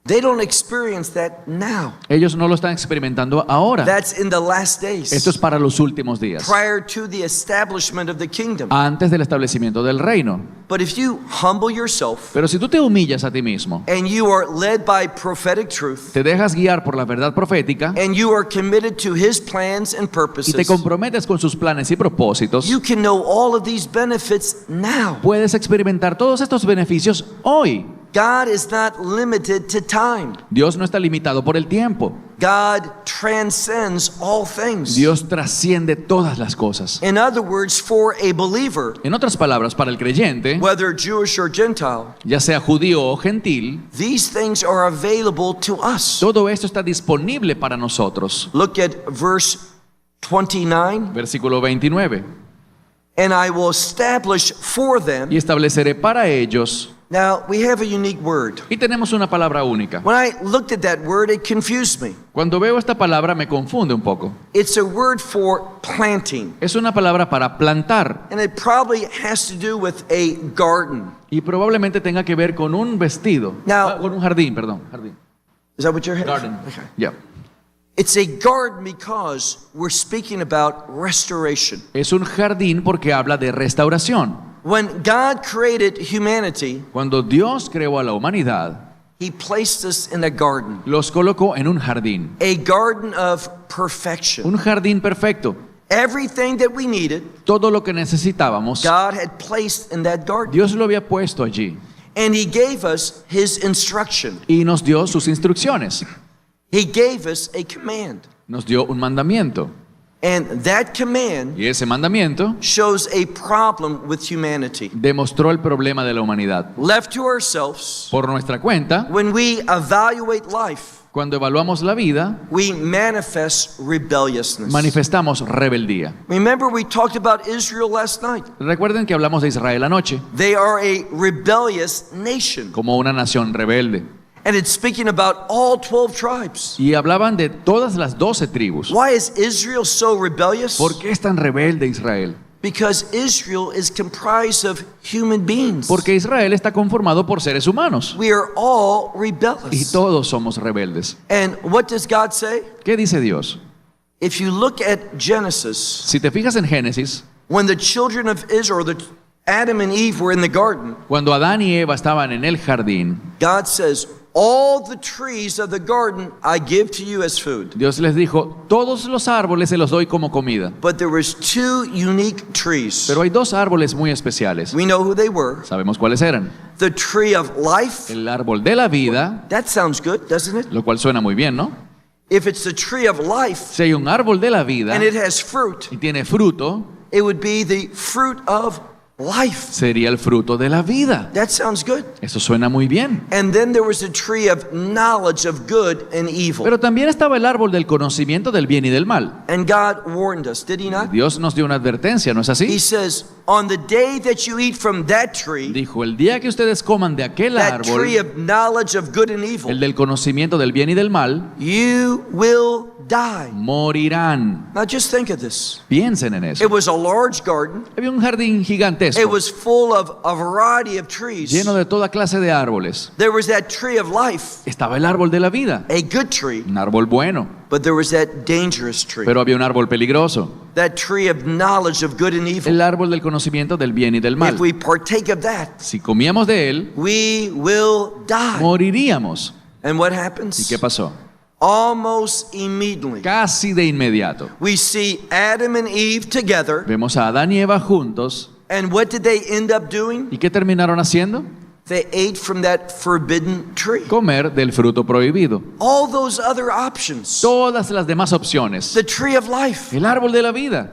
they don't experience that now. ellos no lo están experimentando ahora. That's in the last Esto days, es para los últimos días, prior to the establishment of the kingdom. antes del establecimiento del reino. But if you humble yourself Pero si tú te humillas a ti mismo, and you are led by prophetic truth, te dejas guiar por la verdad profética and you are committed to his plans and y te purposes, comprometes con sus planes y propósitos, you can know all of these benefits now. puedes experimentar todos estos beneficios hoy. God is not limited to time. Dios no está limitado por el tiempo. God transcends all things. Dios trasciende todas las cosas. In other words, for a believer, En otras palabras, para el creyente, whether Jewish or Gentile, ya sea judío o gentil, these things are available to us. todo esto está disponible para nosotros. Look at verse 29. Versículo 29. And I will establish for them. Y estableceré para ellos. Now, we have a unique word. Y tenemos una palabra única. When I looked at that word, it confused me. Cuando veo esta palabra me confunde un poco. It's a word for planting, Es una palabra para plantar and it probably has to do with a garden. y probablemente tenga que ver con un vestido. Now- Con un jardín, perdón. Jardín. Is that what you're Garden. Okay. Ya. It's a garden because we're speaking about restoration. Es un jardín porque habla de restauración. When God created humanity, Cuando Dios creó a la humanidad, He placed us in a garden, los colocó en un jardín. a garden of perfection. Un jardín perfecto. Everything that we needed, Todo lo que necesitábamos, God had placed in that garden. Dios lo había puesto allí And He gave us His instruction. y nos dio sus instrucciones. He gave us a command. Nos dio un mandamiento. And that command Y ese mandamiento shows a problem with humanity. demostró el problema de la humanidad. Left to ourselves, Por nuestra cuenta, when we evaluate life, cuando evaluamos la vida, we manifest rebelliousness. manifestamos rebeldía. Remember, we talked about Israel last night. Recuerden que hablamos de Israel anoche They are a rebellious nation. como una nación rebelde. And it's speaking about all 12 tribes. Y hablaban de todas las 12 tribus. Why is Israel so rebellious? ¿Por qué es tan rebelde Israel? Because Israel is comprised of human beings. Porque Israel está conformado por seres humanos. We are all Y rebellious. todos somos rebeldes. And what does God say? ¿Qué dice Dios? If you look at Genesis, Si te fijas en Génesis, when the children of Israel, Adam and Eve were in the garden, Cuando Adán y Eva estaban en el jardín, God says, all the trees of the garden I give to you as food. Dios les dijo, todos los árboles se los doy como comida. But there was two unique trees. Pero hay dos árboles muy especiales. We know who they were. Sabemos cuáles eran. The tree of life. El árbol de la vida, That sounds good, doesn't it? lo cual suena muy bien, ¿no? If it's the tree of life Si hay un árbol de la vida and it has fruit, y tiene fruto, it would be the fruit of life. sería el fruto de la vida. That sounds good. Eso suena muy bien. And then there was a tree of knowledge of good and evil. Pero también estaba el árbol del conocimiento del bien y del mal. And God warned us, did he not? Dios nos dio una advertencia, ¿no es He así? says, on the day that you eat from that tree, Dijo, el día que ustedes coman de aquel that tree árbol, of knowledge of good and el evil, del conocimiento del bien y del mal, you will die. morirán. Now just think of this. Piensen en eso. It was a large garden. Había un jardín It gigantesco, was full of a variety of trees. lleno de toda clase de árboles. There was that tree of life, Estaba el árbol de la vida, a good tree, un árbol bueno, but there was that dangerous tree, pero había un árbol peligroso, that tree of knowledge of good and evil. el árbol del conocimiento del bien y del mal. If we partake of that, Si comíamos de él, we will die. moriríamos. And what ¿Y happens? qué pasó? Almost immediately, Casi de inmediato. we see Adam and Eve together. Vemos a Adán y Eva juntos. And what did they end up doing? ¿Y qué terminaron haciendo? They ate from that forbidden tree. Comer del fruto prohibido. All those other options, Todas las demás opciones. the tree of life, El árbol de la vida.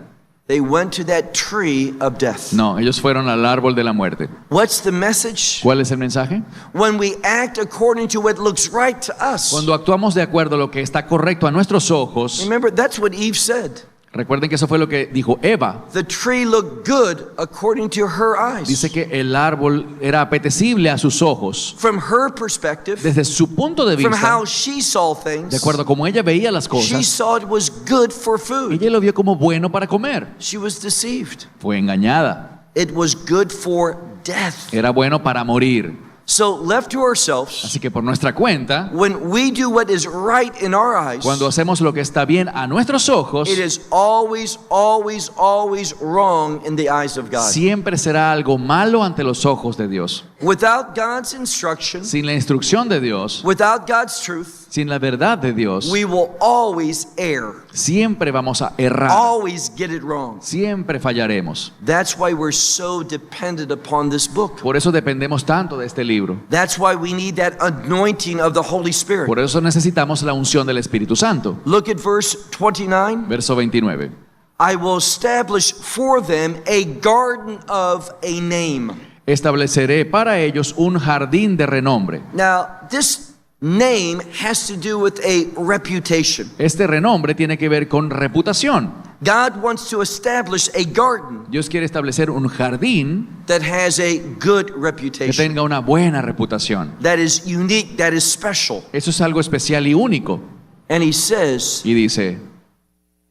they went to that tree of death. No, ellos fueron al árbol de la muerte. What's the message? ¿Cuál es el mensaje? When we act according to what looks right to us. Cuando actuamos de acuerdo a lo que está correcto a nuestros ojos. Remember, that's what Eve said. Recuerden que eso fue lo que dijo Eva. The tree looked good according to her eyes. Dice que el árbol era apetecible a sus ojos. From her perspective, Desde su punto de from vista, how she saw de things, acuerdo a cómo ella veía las she cosas, saw it was good for food. ella lo vio como bueno para comer. She was deceived. Fue engañada. It was good for death. Era bueno para morir. So, left to ourselves, Así que por nuestra cuenta, when we do what is right in our eyes, cuando hacemos lo que está bien a nuestros ojos, it is always, always, always wrong in the eyes of God. siempre será algo malo ante los ojos de Dios. Without God's instruction, Sin la instrucción de Dios, without God's truth, sin la verdad de Dios, we will always err, siempre vamos a errar. always get it wrong. Siempre fallaremos. That's why we're so dependent upon this book. Por eso dependemos tanto de este libro. That's why we need that anointing of the Holy Spirit. Por eso necesitamos la unción del Espíritu Santo. Look at verse 29. Verso 29. I will establish for them a garden of a name. Estableceré para ellos un jardín de renombre. Now, this name has to do with a reputation. Este renombre tiene que ver con reputación. God wants to establish a garden Dios quiere establecer un jardín that has a good que reputation, tenga una buena reputación. that is unique, that is special. Eso es algo especial y único. And he says, Y dice,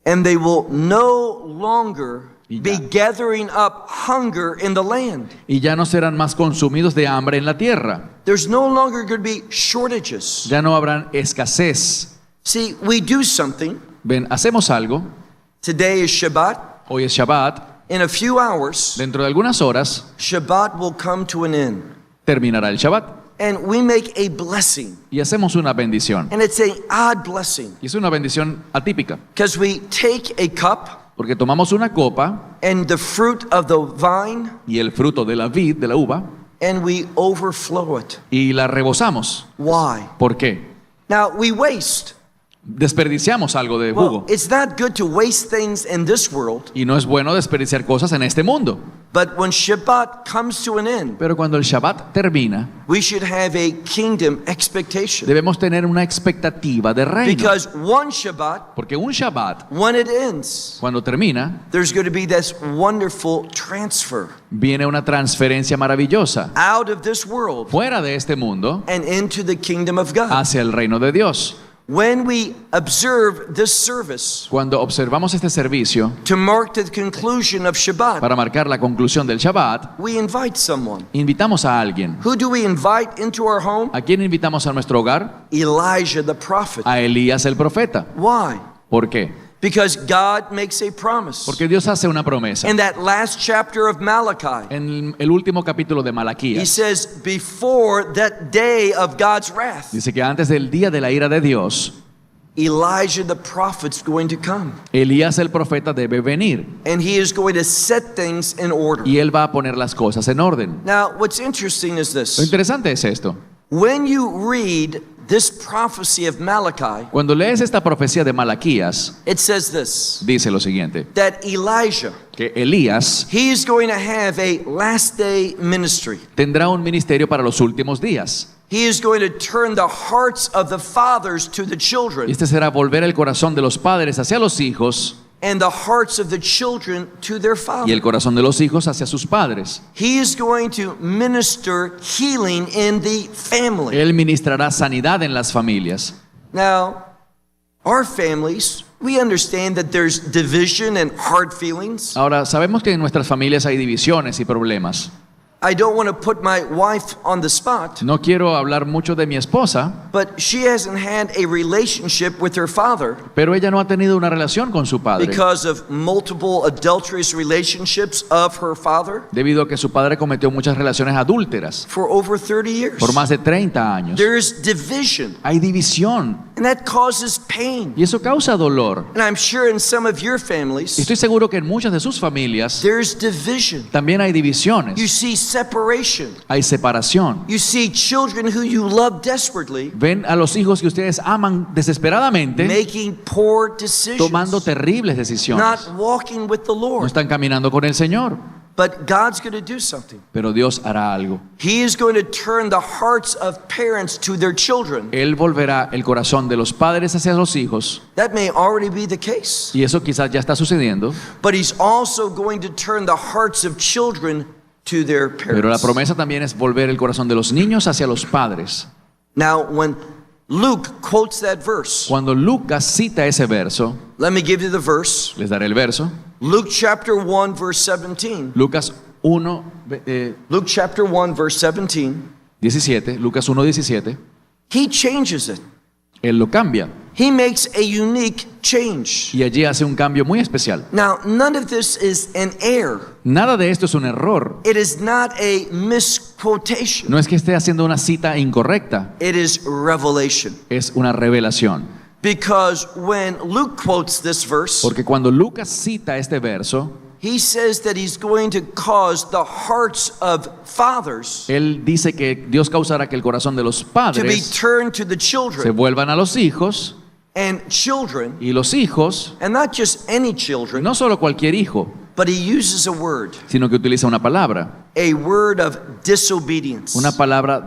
and they will no longer Y be ya. gathering up hunger in the land. y ya no serán más consumidos de hambre en la tierra. There's no longer going to be shortages. Ya no habrán escasez. See, we do something. Ven, hacemos algo. Today is Shabbat. Hoy es Shabbat. In a few hours, Dentro de algunas horas Shabbat will come to an end. terminará el Shabbat. And we make a blessing. Y hacemos una bendición. And it's an odd blessing. Y es una bendición atípica. Because we take a cup Porque tomamos una copa and the fruit of the vine y el fruto de la vid, de la uva, and we overflow it. y la rebosamos. Why? ¿Por qué? Now, we waste. Desperdiciamos algo de jugo. Well, it's not good to waste things in this world, Y no es bueno desperdiciar cosas en este mundo. but when Shabbat comes to an end, Pero cuando el Shabbat termina, we should have a kingdom expectation. debemos tener una expectativa de reino. Because one Shabbat, Porque un Shabbat, when it ends, cuando termina, there's going to be this wonderful transfer viene una transferencia maravillosa out of this world fuera de este mundo and into the kingdom of God. hacia el reino de Dios. When we observe this service Cuando observamos este servicio to mark the conclusion of Shabbat, para marcar la conclusión del Shabbat, we invite someone. invitamos a alguien. Who do we invite into our home? ¿A quién invitamos a nuestro hogar? Elijah the prophet. A Elías el profeta. Why? ¿Por qué? Because God makes a promise. Porque Dios hace una promesa. In that last chapter of Malachi, En el último capítulo de he Malaquías, says, before that day of God's wrath, dice que antes del día de la ira de Dios, Elijah the prophet's going to come. Elías el profeta debe venir And he is going to set things in order. y él va a poner las cosas en orden. Now, what's interesting is Lo this. interesante es esto. When you read this prophecy of Malachi, Cuando lees esta profecía de Malaquías, it says this, dice lo siguiente, that Elijah, que Elías he is going to have a last day ministry. tendrá un ministerio para los últimos días. He is going to turn the hearts of the fathers to the children Este será volver el corazón de los padres hacia los hijos and the hearts of the children to their y el father. corazón de los hijos hacia sus padres. He is going to minister healing in the family. Él ministrará sanidad en las familias. Now, our families, we understand that there's division and hard feelings. Ahora, sabemos que en nuestras familias hay divisiones y problemas. I don't want to put my wife on the spot, No quiero hablar mucho de mi esposa, but she hasn't had a relationship with her father pero ella no ha tenido una relación con su padre because of multiple adulterous relationships of her father debido a que su padre cometió muchas relaciones adúlteras for over 30 years. por más de 30 años. There's division, Hay división and that causes pain. y eso causa dolor. And I'm sure in some of your Y families, estoy seguro que en muchas de sus familias there's division. también hay You divisiones, see separation. hay separación. You see children who you love desperately Ven a los hijos que ustedes aman desesperadamente making poor decisions, tomando terribles decisiones. not walking with the No Lord. están caminando con el Señor, But God's going to do something. pero Dios hará algo. He is going to turn the hearts of parents to their children. Él volverá el corazón de los padres hacia los hijos, That may already be the case. y eso quizás ya está sucediendo, But He's also going to turn the hearts of children to their pero la parents. promesa también es volver el corazón de los niños hacia los padres. Now, when Luke quotes that verse, Cuando Lucas cita ese verso, let me give you the verse. les daré el verso, Luke chapter 1, verse 17. Lucas 1, Luke chapter 1, verse 17. 17, Lucas 1, 17, He changes it. él lo cambia He makes a unique change. y allí hace un cambio muy especial. Now, none of this is an error. Nada de esto es un error. It is not a misquotation. No es que esté haciendo una cita incorrecta, It is revelation. es una revelación. Because when Luke quotes this verse, Porque cuando Lucas cita este verso, he says that he's going to cause the hearts of fathers él dice que Dios causará que el corazón de los to be padres turned to the se children, vuelvan a los hijos, and children, y los hijos, and not just any children, no solo cualquier hijo, but he uses a word sino que utiliza una palabra of disobedience,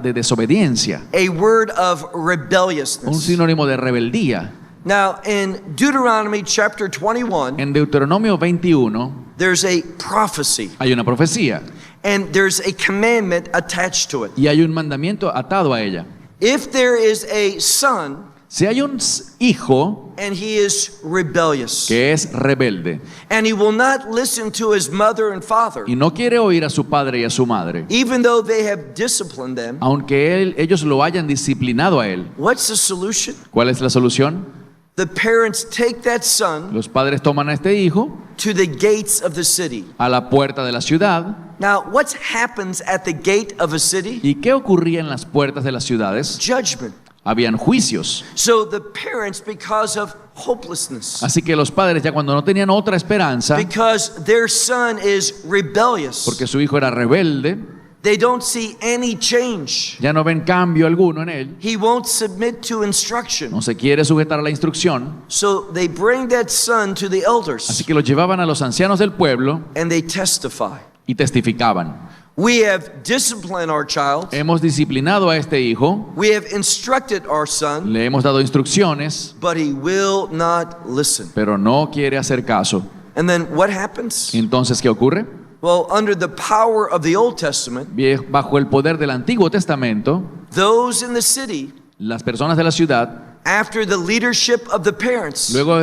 de desobediencia, a word of un rebelliousness. sinónimo de rebeldía. Now, in Deuteronomy chapter 21, En Deuteronomio 21 there's a prophecy, hay una profecía and there's a commandment attached to it. y hay un mandamiento atado a ella. If there is a son Si hay un hijo and he is rebellious, que es rebelde and he will not listen to his mother and father, y no quiere oír a su padre y a su madre, even though they have disciplined them, aunque ellos lo hayan disciplinado a él, what's the solution? ¿cuál es la solución? The parents take that son Los padres toman a este hijo to the gates of the city. a la puerta de la ciudad. Now, what happens at the gate of a city? ¿Y qué ocurría en las puertas de las ciudades? Judgment. Habían juicios. So the parents, because of hopelessness, Así que los padres, ya cuando no tenían otra esperanza, because their son is rebellious, porque su hijo era rebelde, they don't see any change. ya no ven cambio alguno en él, He won't submit to instruction. no se quiere sujetar a la instrucción, So they bring that son to the elders así que lo llevaban a los ancianos del pueblo and they testify. y testificaban. We have disciplined our child. Hemos disciplinado a este hijo, We have instructed our son, le hemos dado instrucciones, but he will not listen. pero no quiere hacer caso. And then what happens? Entonces, ¿qué ocurre? Well, under the power of the Old Testament, Bajo el poder del Antiguo Testamento, those in the city, las personas de la ciudad, after the leadership of the parents, luego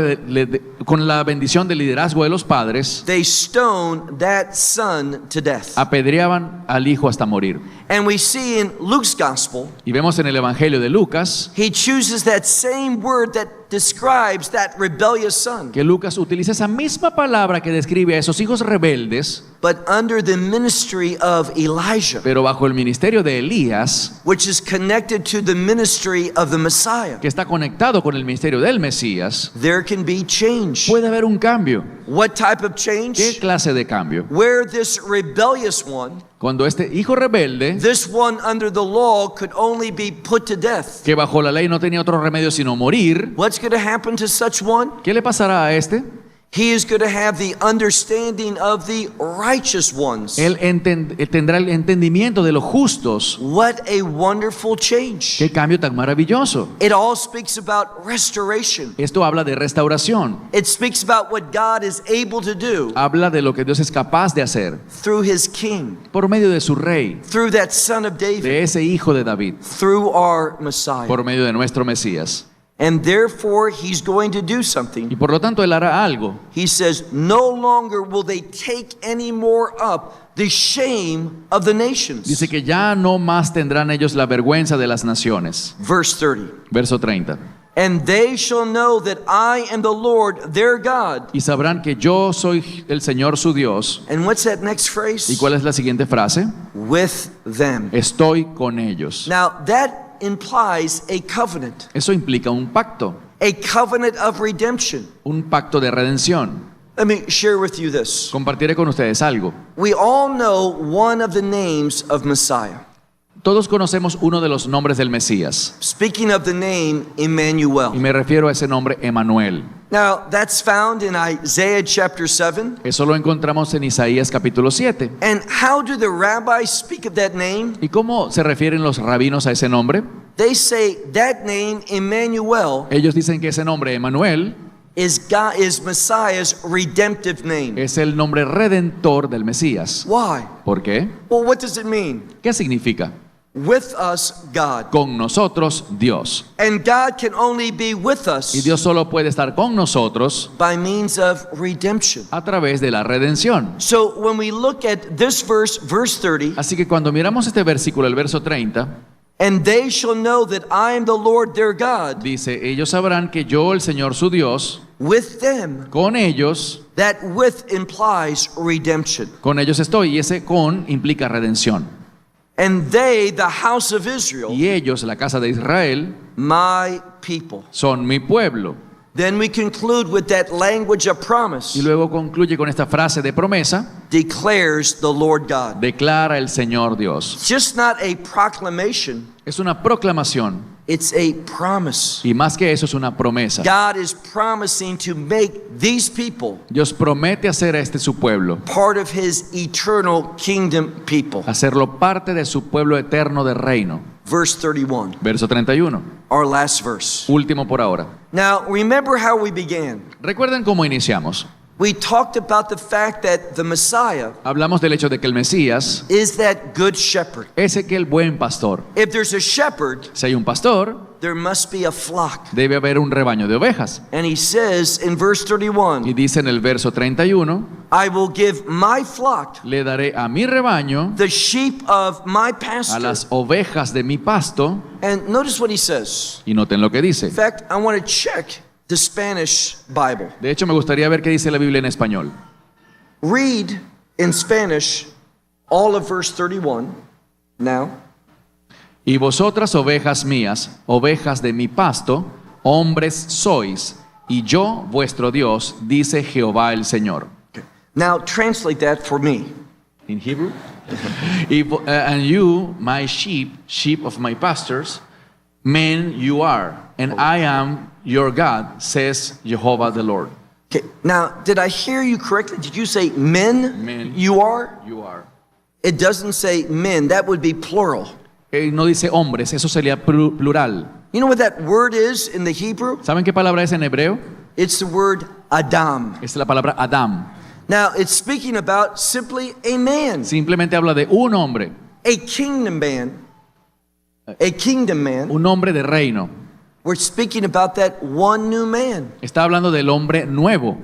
con la bendición del liderazgo de los padres, they stone that son to death. apedreaban al hijo hasta morir. And we see in Luke's gospel, Y vemos en el Evangelio de Lucas he chooses that same word that describes that rebellious son, que Lucas utiliza esa misma palabra que describe a esos hijos rebeldes, but under the ministry of Elijah, pero bajo el ministerio de Elías, which is connected to the ministry of the Messiah. que está conectado con el ministerio del Mesías, There can be change. puede haber un cambio. What type of ¿Qué change? clase de cambio? Where this rebellious one, Cuando este hijo rebelde, this one under the law, could only be put to death. que bajo la ley no tenía otro remedio sino morir, What's going to happen to such one? ¿qué le pasará a este? He is going to have the understanding of the righteous ones. Él tendrá el entendimiento de los justos. What a wonderful change. ¡Qué cambio tan maravilloso! It all speaks about restoration. Esto habla de restauración, It speaks about what God is able to do habla de lo que Dios es capaz de hacer through his king, por medio de su rey, through that son of David, de ese hijo de David, through our Messiah. por medio de nuestro Mesías. And therefore, he's going to do Y something. por lo tanto Él hará algo. He says, no longer will they take any more up the shame of the nations. Dice que ya no más tendrán ellos la vergüenza de las naciones. Verse 30. Verso 30. And they shall know that I am the Lord their God. Y sabrán que yo soy el Señor su Dios. And what's that next ¿Y phrase? cuál es la siguiente frase? With them. Estoy con ellos. Now that implies a covenant, Eso implica un pacto, a covenant of redemption. un pacto de redención. Let me share with you this. Compartiré con ustedes algo. We all know one of the names of Messiah. Todos conocemos uno de los nombres del Mesías. Speaking of the name Y Emmanuel. me refiero a ese nombre Emanuel. Now that's found in Isaiah chapter 7. Eso lo encontramos en Isaías capítulo 7. And how do the rabbis speak of that name? ¿Y cómo se refieren los rabinos a ese nombre? They say that name Emmanuel Ellos dicen que ese nombre Emanuel is Messiah's redemptive name. es el nombre redentor del Mesías. Why? ¿Por qué? Well, what does it mean? ¿Qué significa? With us, God. Con nosotros, Dios. And God can only be with Y us Dios solo puede estar con nosotros by means of redemption. a través de la redención. So when we look at this verse 30, Así que cuando miramos este versículo, el verso 30, and they shall know that I am the Lord their God, dice, ellos sabrán que yo, el Señor su Dios, with them, con ellos implies redemption. Con ellos estoy, y ese con implica redención. And they, the house of Israel, Y ellos, la casa de Israel, my people. son mi pueblo. Then we conclude with that language of promise, Y luego concluye con esta frase de promesa, declares the Lord God. declara el Señor Dios. It's just not a proclamation, Es una proclamación, it's a promise. y más que eso es una promesa. God is promising to make these people Dios promete hacer a este su pueblo, part of his eternal kingdom people. hacerlo parte de su pueblo eterno de reino. Verse 31, Verso 31, our last verse. último por ahora. Now, remember how we began. Recuerden cómo iniciamos. We talked about the fact that the Messiah Hablamos del hecho de que el Mesías is that good shepherd. es aquel buen pastor. If there's a shepherd, Si hay un pastor, there must be a flock. debe haber un rebaño de ovejas. And he says in verse Y 31, dice en el verso 31, I will give my flock, le daré a mi rebaño, the sheep of my a pasture. las ovejas de mi pasto. And notice what he says. Y noten lo que dice. In fact, I want to check the Spanish Bible. De hecho, me gustaría ver qué dice la Biblia en español. Read in Spanish all of verse 31 now. Y vosotras, ovejas mías, ovejas de mi pasto, hombres sois, y yo, vuestro Dios, dice Jehová el Señor. Now translate that for me. In Hebrew. And you, my sheep, sheep of my pastors, men you are, and I am your God, says Jehovah the Lord. Okay. Now, did I hear you correctly? Did you say men? Men. You are? You are. It doesn't say men. That would be plural. No dice hombres, eso sería plural. You know what that word is in the Hebrew? ¿Saben qué palabra es en hebreo? It's the word Adam. Es la palabra Adam. Now, it's speaking about simply a man, Simplemente habla de un hombre, a kingdom man, a kingdom man. un hombre de reino. We're speaking about that one new man. Está hablando del hombre nuevo.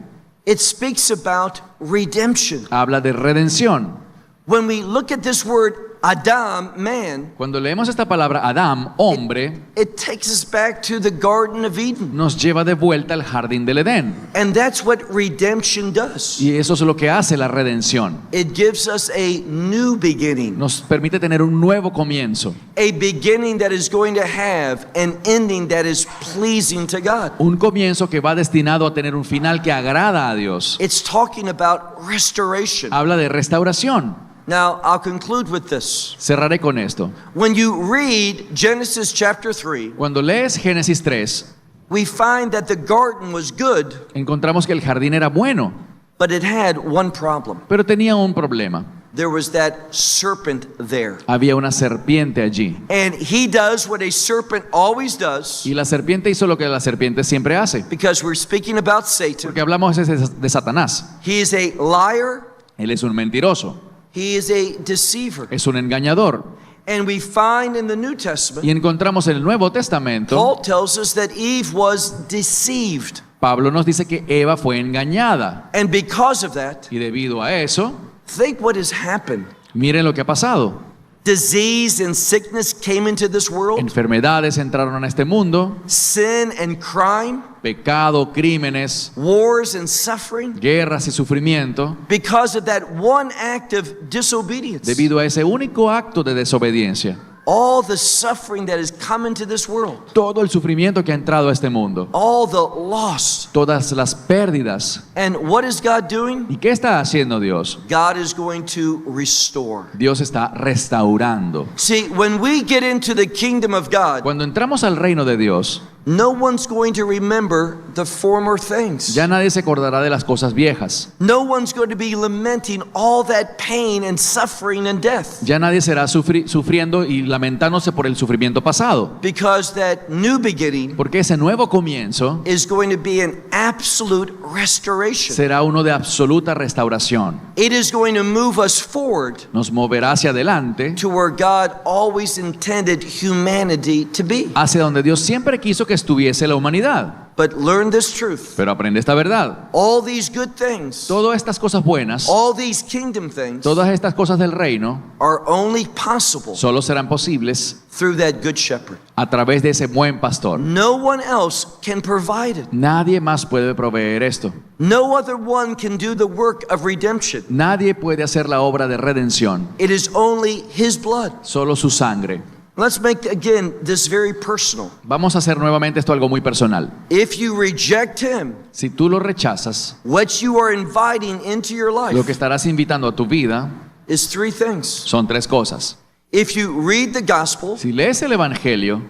It speaks about redemption. Habla de redención. When we look at this word Adam, man, Cuando leemos esta palabra Adán, hombre, it takes us back to the Garden of Eden. nos lleva de vuelta al jardín del Edén. And that's what redemption does. Y eso es lo que hace la redención. It gives us a new beginning, Nos permite tener un nuevo comienzo. a beginning that is going to have an ending that is pleasing to God. Un comienzo que va destinado a tener un final que agrada a Dios. It's talking about restoration. Habla de restauración. Now, I'll conclude with this. Cerraré con esto. When you read Genesis chapter 3, Cuando lees Génesis 3, we find that the garden was good, encontramos que el jardín era bueno, but it had one problem. pero tenía un problema. There was that serpent there. Había una serpiente allí. And he does what a serpent always does, Y la serpiente hizo lo que la serpiente siempre hace. because we're speaking about Satan. Porque hablamos de Satanás. He is a liar, Él es un mentiroso, he is a deceiver. es un engañador. And we find in the New Y Testament, encontramos en el Nuevo Testamento, Paul tells us that Eve was deceived. Pablo nos dice que Eva fue engañada. And because of that, Y debido a eso, think what has happened. miren lo que ha pasado. Disease and sickness came into this world. Enfermedades entraron a este mundo, Sin and crime, pecado, crímenes, wars and suffering, guerras y sufrimiento, because of that one act of disobedience. debido a ese único acto de desobediencia. All the suffering that has come into this world, Todo el sufrimiento que ha entrado a este mundo, all the loss. todas las pérdidas. And what is God doing? ¿Y qué está haciendo Dios? God is going to restore. Dios está restaurando. See, when we get into the kingdom of God, Cuando entramos al reino de Dios, no one's going to remember the former things. ya nadie se acordará de las cosas viejas. No one's going to be lamenting all that pain and suffering and death, Ya nadie será sufriendo y lamentándose por el sufrimiento pasado. because that new beginning Porque ese nuevo comienzo is going to be an absolute restoration. será uno de absoluta restauración. It is going to move us forward Nos moverá hacia adelante, to where God always intended humanity to be. hacia donde Dios siempre quiso que estuviese la humanidad. But learn this truth. Pero aprende esta verdad. All these good things, Todas estas cosas buenas, all these kingdom things todas estas cosas del reino, are only possible solo serán posibles through that good shepherd. a través de ese buen pastor. No one else can provide it. Nadie más puede proveer esto. No other one can do the work of redemption. Nadie puede hacer la obra de redención. It is only his blood. Solo su sangre. Let's make again this very personal. Vamos a hacer nuevamente esto algo muy personal. If you reject him, Si tú lo rechazas, what you are inviting into your lo que life estarás invitando a tu vida is three things. son tres cosas. If you read the gospel, Si lees el Evangelio,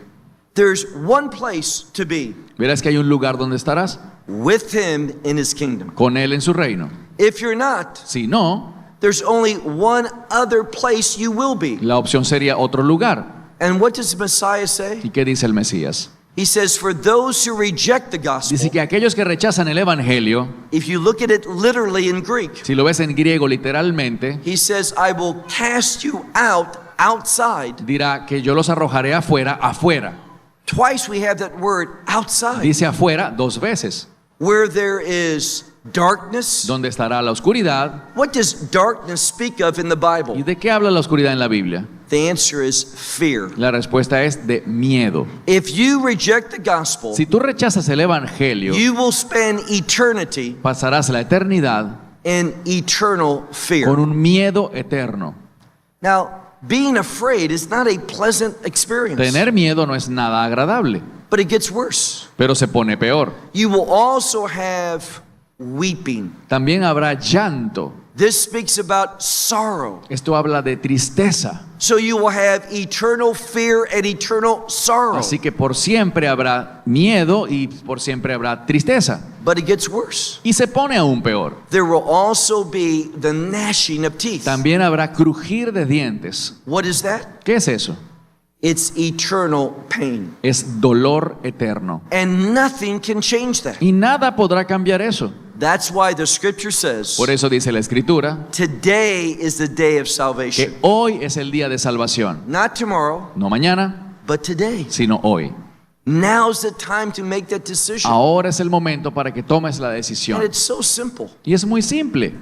there's one place to be, verás que hay un lugar donde estarás with him in his kingdom. con Él en su reino. If you're not, Si no, there's only one other place you will be. la opción sería otro lugar. And what does Messiah say? ¿Y qué dice el Mesías? He says, for those who reject the gospel, Dice que aquellos que rechazan el Evangelio, if you look at it literally in Greek, si lo ves en griego literalmente, he says, I will cast you out outside. dirá que yo los arrojaré afuera, afuera. Twice we have that word outside, Dice afuera dos veces. where there is darkness. ¿Dónde estará la oscuridad? What does darkness speak of in the ¿Y Bible? de qué habla la oscuridad en la Biblia? The answer is fear. La respuesta es de miedo. If you reject the gospel, Si tú rechazas el Evangelio, you will spend eternity pasarás la eternidad in eternal con fear. un miedo eterno. Now, being afraid is not a pleasant experience, Tener miedo no es nada agradable, but it gets worse. pero se pone peor. You will also have weeping. También habrá llanto. This speaks about sorrow. Esto habla de tristeza. So you will have eternal fear and eternal sorrow. Así que por siempre habrá miedo y por siempre habrá tristeza. But it gets worse. Y se pone aún peor. There will also be the gnashing of teeth. También habrá crujir de dientes. What is that? ¿Qué es eso? It's eternal pain. Es dolor eterno. And nothing can change that. Y nada podrá cambiar eso. That's why the scripture says, Por eso dice la Escritura today is the day of salvation. que hoy es el día de salvación. Not tomorrow, No mañana, but today. sino hoy. Now's the time to make that decision. Ahora es el momento para que tomes la And decisión. it's so simple. Y es muy simple.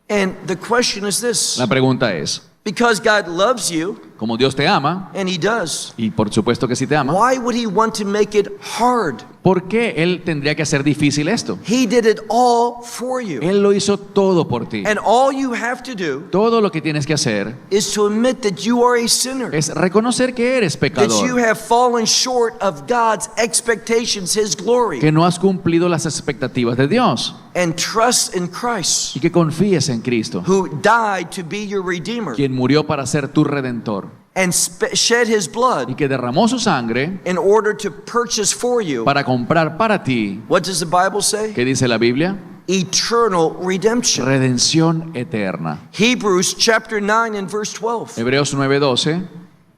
And the question is this: La pregunta es, Because God loves you, Como Dios te ama, and He does, y por supuesto que sí te ama, why would He want to make it hard? ¿por qué Él tendría que hacer difícil esto? He did it all for you. Él lo hizo todo por ti. And all you have to do Todo lo que tienes que hacer is to admit that you are a sinner, es reconocer que eres that you pecador, have fallen short of God's expectations, His glory, que no has cumplido las expectativas de Dios and trust in Christ, y que confíes en Cristo, who died to be your Redeemer quien murió para ser tu redentor and shed His y blood que derramó su sangre in order to purchase for you. para comprar para ti, What does the Bible say? ¿qué dice la Biblia? Eternal redemption. Redención eterna. Hebrews chapter 9 and verse 12. Hebreos 9:12.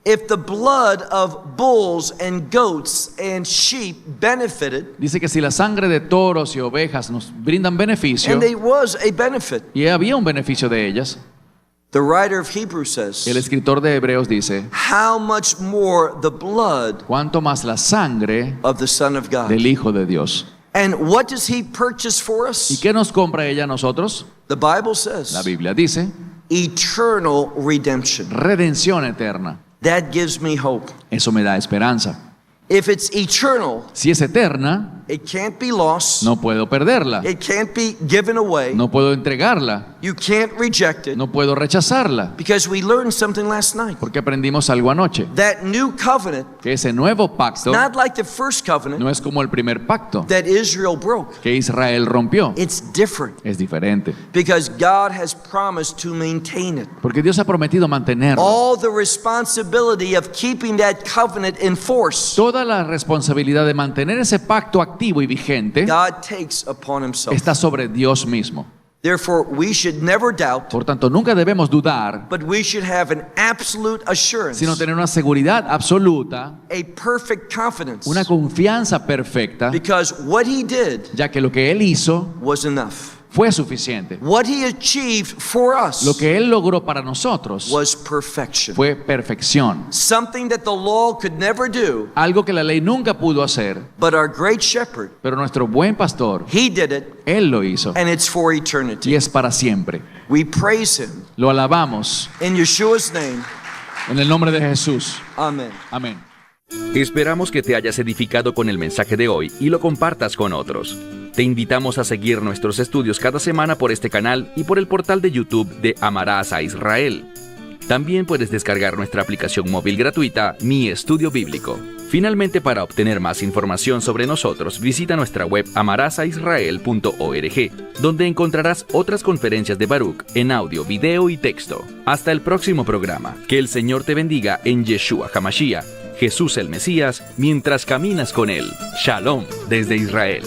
If the blood of bulls and goats and sheep benefited, Dice que si la sangre de toros y ovejas nos brindan beneficio, and there was a benefit, y había un beneficio de ellas, the writer of Hebrews el says, escritor de Hebreos dice, how much more the blood cuánto más la sangre of the Son of God. del Hijo de Dios. And what does He purchase for ¿Y us? qué nos compra ella a nosotros? The Bible La says, Biblia dice, eternal redemption. redención eterna. That gives me hope. Eso me da esperanza. If it's eternal, Si es eterna, it can't be lost. no puedo perderla, It can't be given away. no puedo entregarla, You can't reject it. no puedo rechazarla, Because we learned something last night. porque aprendimos algo anoche, That new covenant, que ese nuevo pacto not like the first covenant no es como el primer pacto that Israel broke. que Israel rompió, It's different es diferente, because God has promised to maintain it. porque Dios ha prometido mantenerlo. All the responsibility of keeping that covenant in force, Toda la responsabilidad de mantener ese pacto activo y vigente God takes upon Himself. está sobre Dios mismo. Therefore, we should never doubt, Por tanto, nunca debemos dudar, but we should have an absolute assurance, sino tener una seguridad absoluta, a perfect confidence, una confianza perfecta, because what He did ya que lo que Él hizo was enough. fue suficiente. What He achieved for us Lo que Él logró para nosotros was perfection. fue perfección. Something that the law could never do, Algo que la ley nunca pudo hacer, but our great shepherd, pero nuestro buen pastor, He did it, Él lo hizo and it's for y eternity. es para siempre. We praise Him Lo alabamos in Yeshua's name. en el nombre de Jesús. Amen. Amén. Esperamos que te hayas edificado con el mensaje de hoy y lo compartas con otros. Te invitamos a seguir nuestros estudios cada semana por este canal y por el portal de YouTube de Amarás a Israel. También puedes descargar nuestra aplicación móvil gratuita Mi Estudio Bíblico. Finalmente, para obtener más información sobre nosotros, visita nuestra web amarasaisrael.org, donde encontrarás otras conferencias de Baruch en audio, video y texto. Hasta el próximo programa. Que el Señor te bendiga en Yeshua HaMashiach, Jesús el Mesías, mientras caminas con Él. Shalom desde Israel.